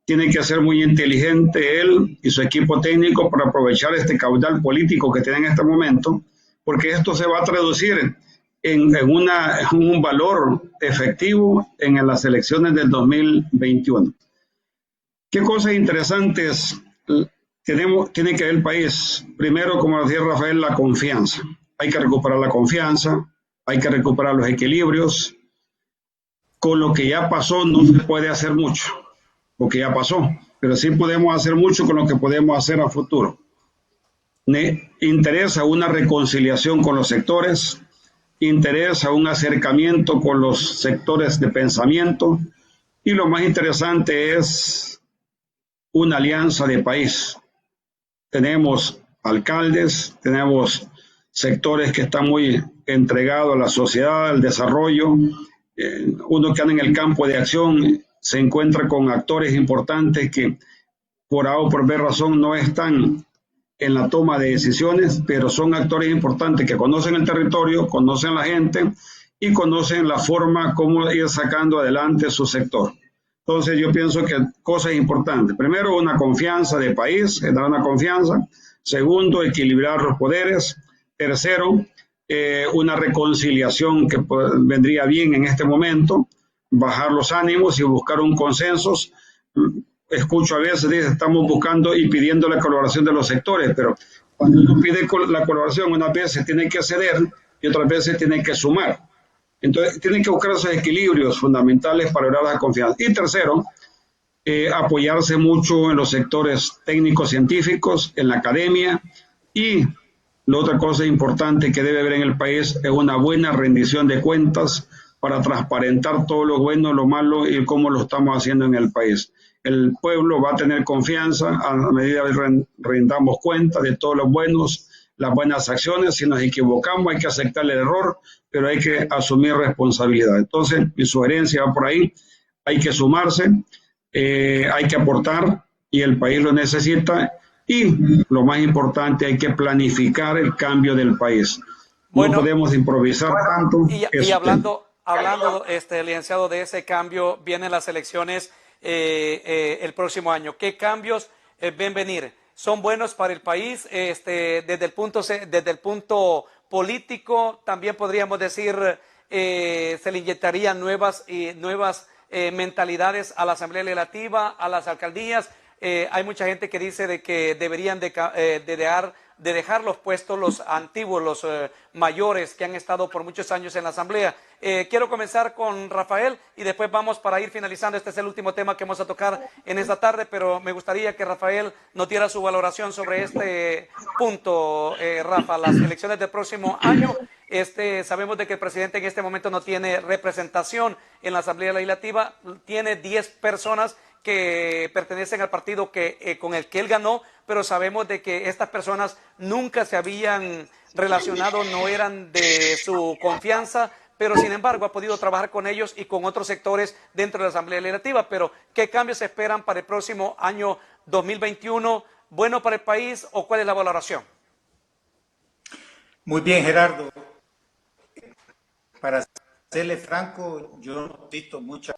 Tiene que ser muy inteligente él y su equipo técnico para aprovechar este caudal político que tiene en este momento, porque esto se va a traducir en un valor efectivo en las elecciones del 2021. ¿Qué cosas interesantes tiene que ver el país? Primero, como decía Rafael, la confianza. Hay que recuperar la confianza, hay que recuperar los equilibrios. Con lo que ya pasó no se puede hacer mucho, porque ya pasó, pero sí podemos hacer mucho con lo que podemos hacer a futuro. Me interesa una reconciliación con los sectores, interesa un acercamiento con los sectores de pensamiento y lo más interesante es una alianza de país. Tenemos alcaldes, tenemos sectores que están muy entregados a la sociedad, al desarrollo. Uno que anda en el campo de acción se encuentra con actores importantes que por A o por B razón no están en la toma de decisiones, pero son actores importantes que conocen el territorio, conocen la gente y conocen la forma como ir sacando adelante su sector. Entonces yo pienso que cosas importantes. Primero, una confianza de país, dar una confianza. Segundo, equilibrar los poderes. Tercero, una reconciliación que vendría bien en este momento, bajar los ánimos y buscar un consenso. Escucho a veces, dice, estamos buscando y pidiendo la colaboración de los sectores, pero cuando uno pide la colaboración, unas veces tiene que ceder y otras veces tiene que sumar. Entonces, tienen que buscar esos equilibrios fundamentales para lograr la confianza. Y tercero, apoyarse mucho en los sectores técnicos científicos, en la academia y La otra cosa importante que debe haber en el país es una buena rendición de cuentas para transparentar todo lo bueno, lo malo y cómo lo estamos haciendo en el país. El pueblo va a tener confianza a medida que rindamos cuenta de todos los buenos, las buenas acciones. Si nos equivocamos hay que aceptar el error, pero hay que asumir responsabilidad. Entonces, mi sugerencia va por ahí, hay que sumarse, hay que aportar y el país lo necesita. Y lo más importante, hay que planificar el cambio del país. No Bueno, podemos improvisar tanto. y hablando, licenciado, de ese cambio, vienen las elecciones el próximo año. ¿Qué cambios ven venir? ¿Son buenos para el país? Desde el punto político, también podríamos decir, se le inyectarían nuevas mentalidades a la Asamblea Legislativa, a las alcaldías. Hay mucha gente que dice de que deberían de dejar los puestos los antiguos, los mayores que han estado por muchos años en la Asamblea. Quiero comenzar con Rafael y después vamos para ir finalizando. Este es el último tema que vamos a tocar en esta tarde, pero me gustaría que Rafael nos diera su valoración sobre este punto. Rafa, las elecciones del próximo año, sabemos de que el presidente en este momento no tiene representación en la Asamblea Legislativa, tiene 10 personas que pertenecen al partido con el que él ganó, pero sabemos de que estas personas nunca se habían relacionado, no eran de su confianza, pero sin embargo ha podido trabajar con ellos y con otros sectores dentro de la Asamblea Legislativa. Pero, ¿qué cambios se esperan para el próximo año 2021? ¿Bueno para el país o cuál es la valoración? Muy bien, Gerardo. Para serle franco, yo no necesito mucha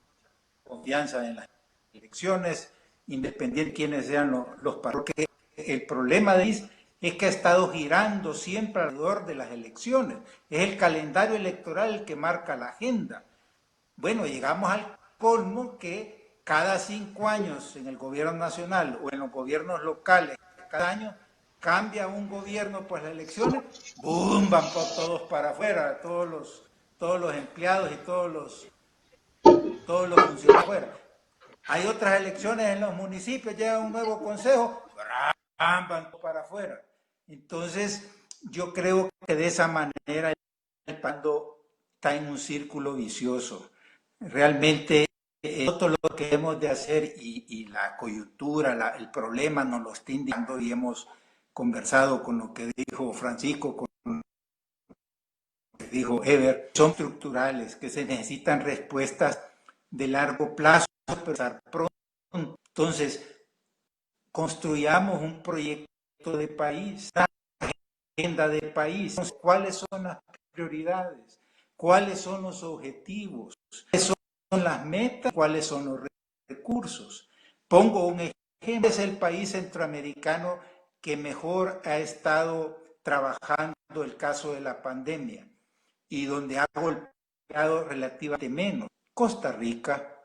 confianza en las elecciones, independiente de quiénes sean los partidos. Porque el problema es que ha estado girando siempre alrededor de las elecciones. Es el calendario electoral el que marca la agenda. Bueno, llegamos al colmo que cada 5 años en el gobierno nacional o en los gobiernos locales, cada año cambia un gobierno, pues las elecciones, ¡boom!, van todos para afuera, todos los empleados y todos los funcionarios afuera. Hay otras elecciones en los municipios, llega un nuevo consejo, van para afuera. Entonces, yo creo que de esa manera el pando está en un círculo vicioso. Realmente, todo lo que hemos de hacer y la coyuntura, el problema nos lo está indicando y hemos conversado con lo que dijo Francisco, con lo que dijo Ever, son estructurales, que se necesitan respuestas de largo plazo, pero pronto. Entonces, construyamos un proyecto de país, una agenda de país. ¿Cuáles son las prioridades? ¿Cuáles son los objetivos? ¿Cuáles son las metas? ¿Cuáles son los recursos? Pongo un ejemplo, es el país centroamericano que mejor ha estado trabajando el caso de la pandemia y donde ha golpeado relativamente menos, Costa Rica.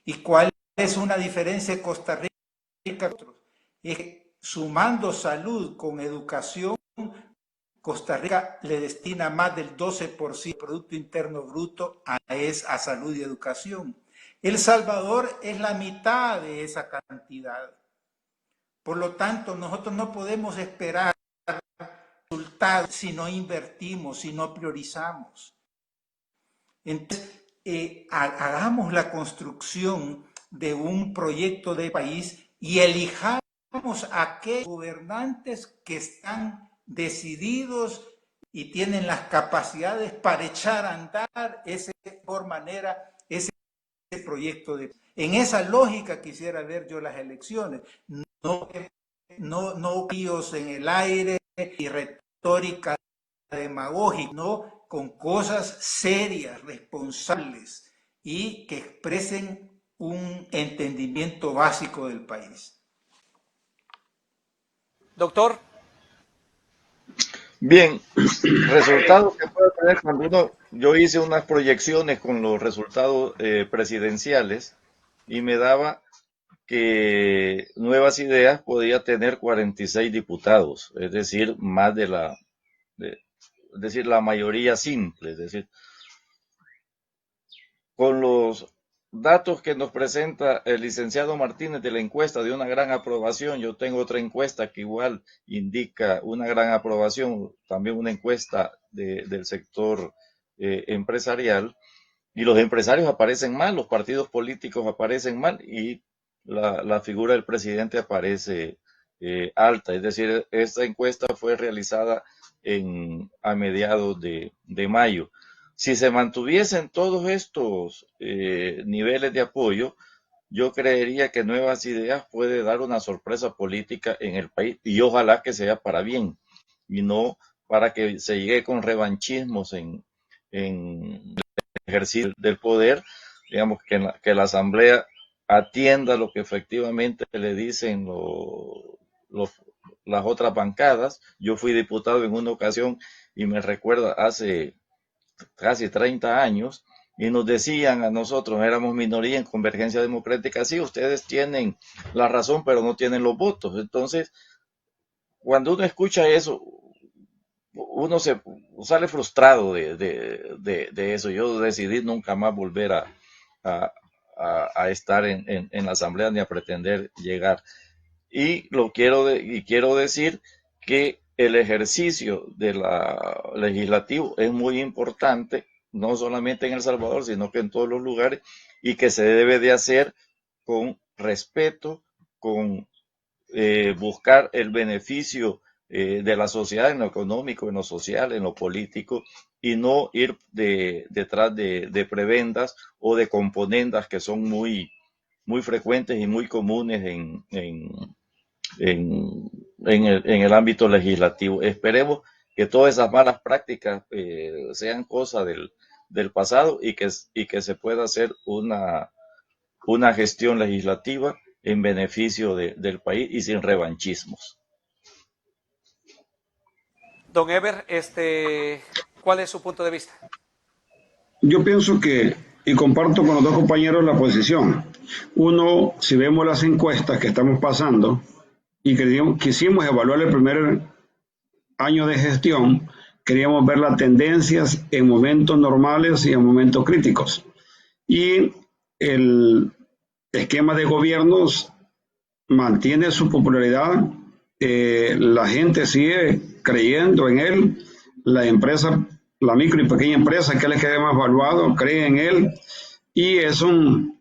¿Y cuál es una diferencia de Costa Rica y otros? Es que sumando salud con educación, Costa Rica le destina más del 12% del Producto Interno Bruto a salud y educación. El Salvador es la mitad de esa cantidad. Por lo tanto, nosotros no podemos esperar resultados si no invertimos, si no priorizamos. Entonces, hagamos la construcción de un proyecto de país y elijamos a aquellos gobernantes que están decididos y tienen las capacidades para echar a andar por manera ese proyecto de. En esa lógica quisiera ver yo las elecciones, no píos en el aire y retórica demagógica, no, con cosas serias, responsables y que expresen un entendimiento básico del país. Doctor. Bien, resultados que puede tener cuando yo hice unas proyecciones con los resultados presidenciales y me daba que Nuevas Ideas podía tener 46 diputados, es decir, más de la mayoría simple, es decir, con los datos que nos presenta el licenciado Martínez de la encuesta de una gran aprobación. Yo tengo otra encuesta que igual indica una gran aprobación, también una encuesta del sector empresarial, y los empresarios aparecen mal, los partidos políticos aparecen mal y la figura del presidente aparece alta. Es decir, esta encuesta fue realizada a mediados de mayo. Si se mantuviesen todos estos niveles de apoyo, yo creería que Nuevas Ideas puede dar una sorpresa política en el país y ojalá que sea para bien y no para que se llegue con revanchismos en ejercicio del poder, digamos que la Asamblea atienda lo que efectivamente le dicen los, las otras bancadas. Yo fui diputado en una ocasión y me recuerdo hace casi 30 años, y nos decían a nosotros, éramos minoría en Convergencia Democrática, sí, ustedes tienen la razón, pero no tienen los votos. Entonces, cuando uno escucha eso, uno se sale frustrado de eso. Yo decidí nunca más volver a, a estar en la asamblea ni a pretender llegar. Y quiero decir que el ejercicio de la legislativo es muy importante, no solamente en El Salvador, sino que en todos los lugares, y que se debe de hacer con respeto, con buscar el beneficio de la sociedad en lo económico, en lo social, en lo político, y no ir detrás de prebendas o de componendas que son muy frecuentes y muy comunes en el ámbito legislativo. Esperemos que todas esas malas prácticas sean cosa del pasado y que se pueda hacer una gestión legislativa en beneficio del país y sin revanchismos. Don Ever, ¿cuál es su punto de vista? Yo pienso que, y comparto con los dos compañeros la posición, uno, si vemos las encuestas que estamos pasando y quisimos evaluar el primer año de gestión, queríamos ver las tendencias en momentos normales y en momentos críticos. Y el esquema de gobiernos mantiene su popularidad, la gente sigue creyendo en él, la empresa, la micro y pequeña empresa, que es la que más valuado, cree en él, y es un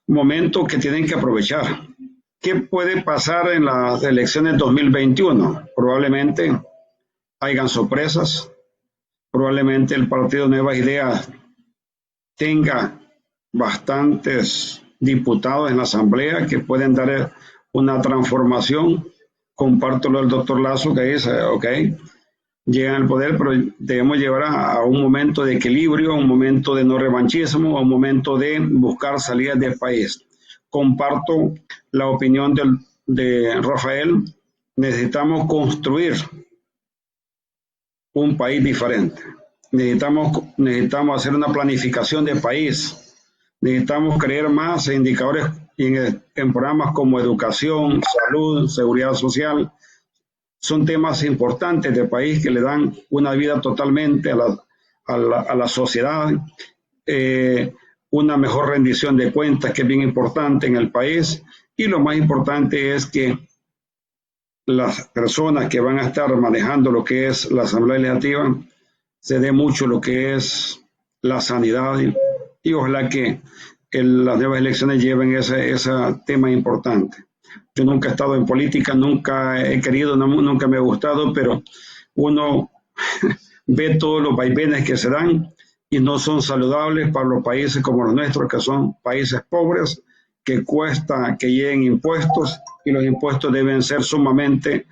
momento que tienen que aprovechar. ¿Qué puede pasar en las elecciones 2021? Probablemente hayan sorpresas, probablemente el Partido Nuevas Ideas tenga bastantes diputados en la Asamblea que pueden dar una transformación. Comparto lo del doctor Lazo que dice, ok, llegan al poder, pero debemos llevar a un momento de equilibrio, a un momento de no revanchismo, a un momento de buscar salidas del país. Comparto la opinión de Rafael, necesitamos construir un país diferente. Necesitamos hacer una planificación de país. Necesitamos creer más en indicadores en programas como educación, salud, seguridad social. Son temas importantes del país que le dan una vida totalmente a la sociedad, una mejor rendición de cuentas que es bien importante en el país, y lo más importante es que las personas que van a estar manejando lo que es la Asamblea Legislativa se dé mucho lo que es la sanidad y ojalá que las nuevas elecciones lleven ese tema importante. Yo nunca he estado en política, nunca he querido, nunca me ha gustado, pero uno ve todos los vaivenes que se dan y no son saludables para los países como los nuestros, que son países pobres, que cuesta que lleguen impuestos y los impuestos deben ser sumamente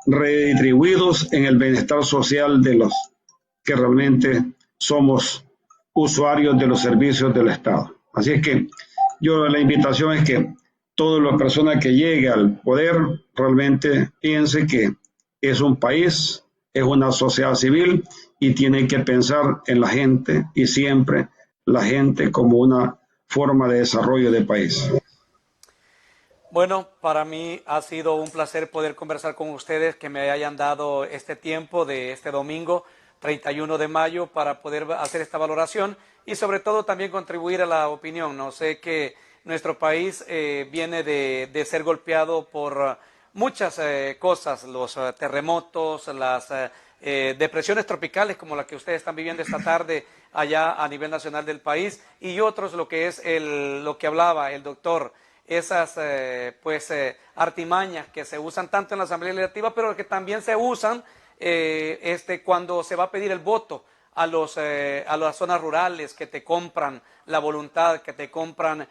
redistribuidos en el bienestar social de los que realmente somos usuarios de los servicios del Estado. Así es que la invitación es que toda la persona que llegue al poder realmente piense que es un país, es una sociedad civil y tiene que pensar en la gente y siempre la gente como una forma de desarrollo del país. Bueno, para mí ha sido un placer poder conversar con ustedes, que me hayan dado este tiempo de este domingo 31 de mayo para poder hacer esta valoración y sobre todo también contribuir a la opinión. No sé que nuestro país viene de ser golpeado por muchas cosas, los terremotos, las depresiones tropicales como la que ustedes están viviendo esta tarde allá a nivel nacional del país, y otros, lo que es lo que hablaba el doctor, esas artimañas que se usan tanto en la Asamblea Legislativa, pero que también se usan cuando se va a pedir el voto a las zonas rurales, que te compran la voluntad, que te compran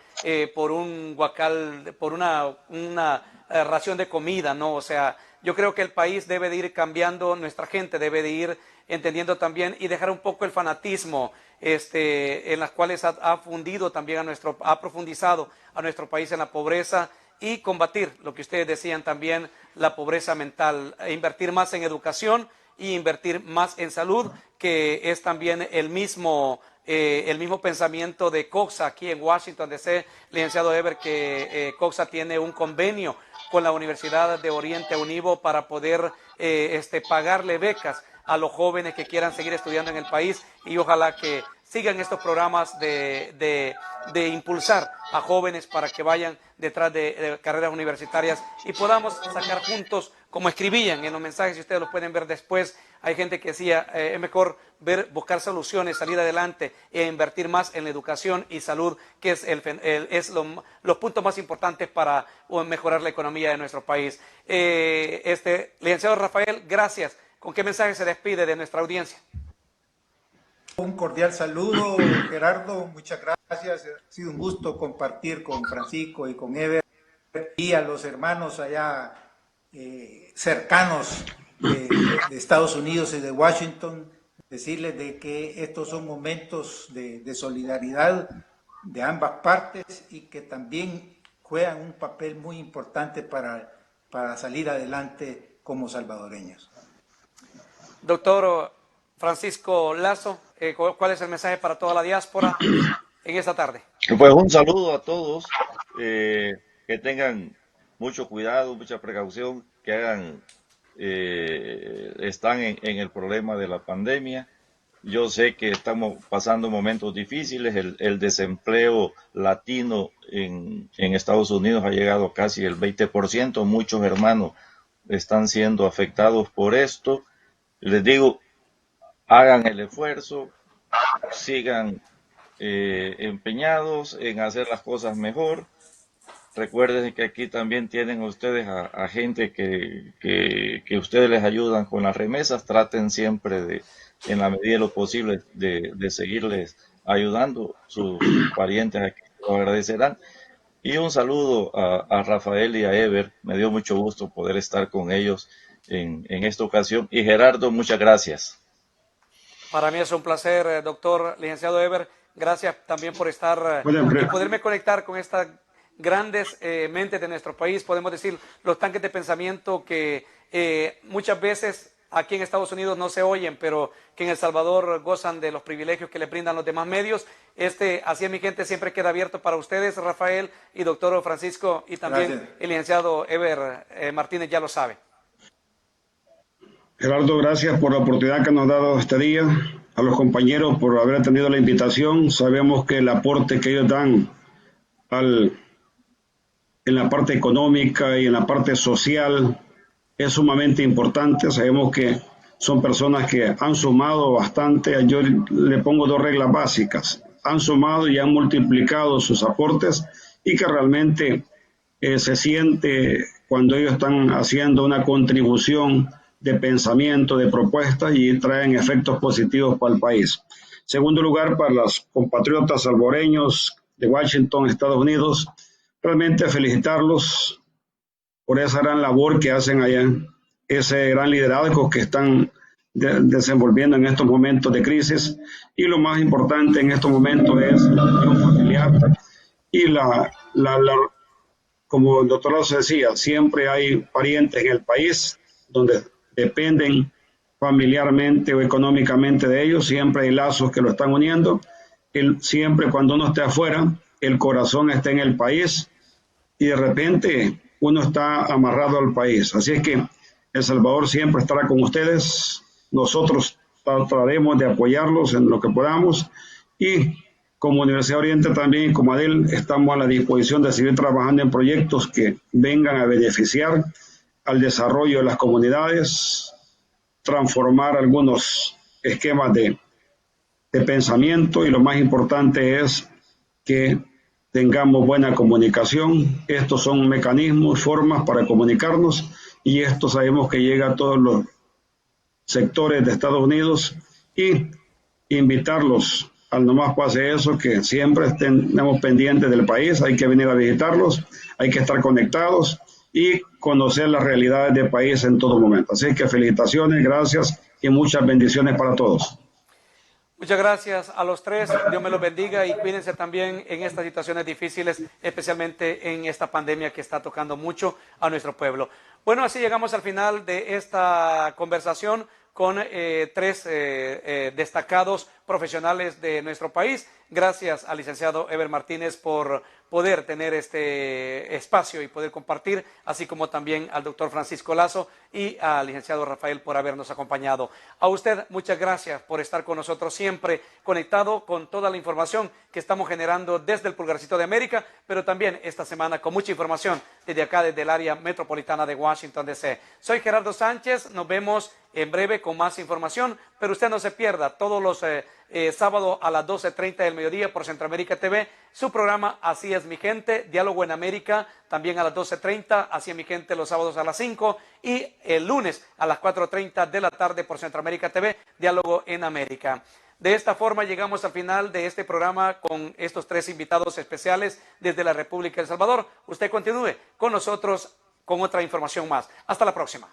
por un guacal, por una ración de comida, ¿no? O sea, yo creo que el país debe de ir cambiando, nuestra gente debe de ir entendiendo también y dejar un poco el fanatismo en las cuales ha fundido también ha profundizado a nuestro país en la pobreza, y combatir lo que ustedes decían también, la pobreza mental, invertir más en educación y invertir más en salud, que es también el mismo pensamiento de Coxa aquí en Washington DC, licenciado Eber, que Coxa tiene un convenio con la Universidad de Oriente Univo para poder pagarle becas a los jóvenes que quieran seguir estudiando en el país, y ojalá que sigan estos programas de impulsar a jóvenes para que vayan detrás de carreras universitarias y podamos sacar juntos, como escribían en los mensajes, si ustedes los pueden ver después, hay gente que decía, es mejor buscar soluciones, salir adelante e invertir más en la educación y salud, que es los puntos más importantes para mejorar la economía de nuestro país. Licenciado Rafael, gracias. ¿Con qué mensaje se despide de nuestra audiencia? Un cordial saludo, Gerardo, muchas gracias. Ha sido un gusto compartir con Francisco y con Ever, y a los hermanos allá cercanos de Estados Unidos y de Washington, decirles de que estos son momentos de solidaridad de ambas partes y que también juegan un papel muy importante para salir adelante como salvadoreños. Doctor Francisco Lazo, ¿cuál es el mensaje para toda la diáspora en esta tarde? Pues un saludo a todos, que tengan mucho cuidado, mucha precaución, que están en el problema de la pandemia. Yo sé que estamos pasando momentos difíciles, el desempleo latino en Estados Unidos ha llegado casi el 20%, muchos hermanos están siendo afectados por esto. Les digo, hagan el esfuerzo, sigan empeñados en hacer las cosas mejor. Recuerden que aquí también tienen ustedes a gente que ustedes les ayudan con las remesas. Traten siempre en la medida de lo posible, de seguirles ayudando. Sus parientes aquí lo agradecerán. Y un saludo a Rafael y a Ever. Me dio mucho gusto poder estar con ellos en esta ocasión. Y Gerardo, muchas gracias. Para mí es un placer, doctor licenciado Ever. Gracias también por estar y poderme conectar con estas grandes mentes de nuestro país. Podemos decir los tanques de pensamiento que muchas veces aquí en Estados Unidos no se oyen, pero que en El Salvador gozan de los privilegios que le brindan los demás medios. Así es, mi gente, siempre queda abierto para ustedes, Rafael y doctor Francisco, y también gracias. El licenciado Ever Martínez ya lo sabe. Gerardo, gracias por la oportunidad que nos ha dado este día, a los compañeros por haber atendido la invitación. Sabemos que el aporte que ellos dan en la parte económica y en la parte social es sumamente importante. Sabemos que son personas que han sumado bastante. Yo le pongo dos reglas básicas: han sumado y han multiplicado sus aportes, y que realmente se siente cuando ellos están haciendo una contribución de pensamiento, de propuestas, y traen efectos positivos para el país. Segundo lugar, para los compatriotas salvadoreños de Washington, Estados Unidos, realmente felicitarlos por esa gran labor que hacen allá, ese gran liderazgo que están desenvolviendo en estos momentos de crisis, y lo más importante en estos momentos es la unión familiar y como el doctor Lazo decía, siempre hay parientes en el país donde dependen familiarmente o económicamente de ellos, siempre hay lazos que lo están uniendo. Siempre cuando uno esté afuera, el corazón está en el país y de repente uno está amarrado al país. Así es que El Salvador siempre estará con ustedes. Nosotros trataremos de apoyarlos en lo que podamos, y Como Universidad Oriente también, como ADEL, estamos a la disposición de seguir trabajando en proyectos que vengan a beneficiar al desarrollo de las comunidades, transformar algunos esquemas de pensamiento, y lo más importante es que tengamos buena comunicación. Estos son mecanismos, formas para comunicarnos, y esto sabemos que llega a todos los sectores de Estados Unidos, y invitarlos al Nomás Pase Eso, que siempre estemos pendientes del país. Hay que venir a visitarlos, hay que estar conectados y conocer las realidades del país en todo momento. Así que felicitaciones, gracias y muchas bendiciones para todos. Muchas gracias a los tres, Dios me los bendiga y cuídense también en estas situaciones difíciles, especialmente en esta pandemia que está tocando mucho a nuestro pueblo. Bueno, así llegamos al final de esta conversación con tres destacados profesionales de nuestro país. Gracias al licenciado Eber Martínez por poder tener este espacio y poder compartir, así como también al doctor Francisco Lazo y al licenciado Rafael por habernos acompañado. A usted, muchas gracias por estar con nosotros siempre conectado con toda la información que estamos generando desde el Pulgarcito de América, pero también esta semana con mucha información desde acá, desde el área metropolitana de Washington, D.C. Soy Gerardo Sánchez, nos vemos en breve con más información, pero usted no se pierda todos los sábados a las 12:30 del mediodía por Centroamérica TV, su programa Así es mi gente, Diálogo en América, también a las 12:30, Así es mi gente los sábados a las 5, y el lunes a las 4:30 de la tarde por Centroamérica TV, Diálogo en América. De esta forma llegamos al final de este programa con estos tres invitados especiales desde la República de El Salvador. Usted continúe con nosotros con otra información más. Hasta la próxima.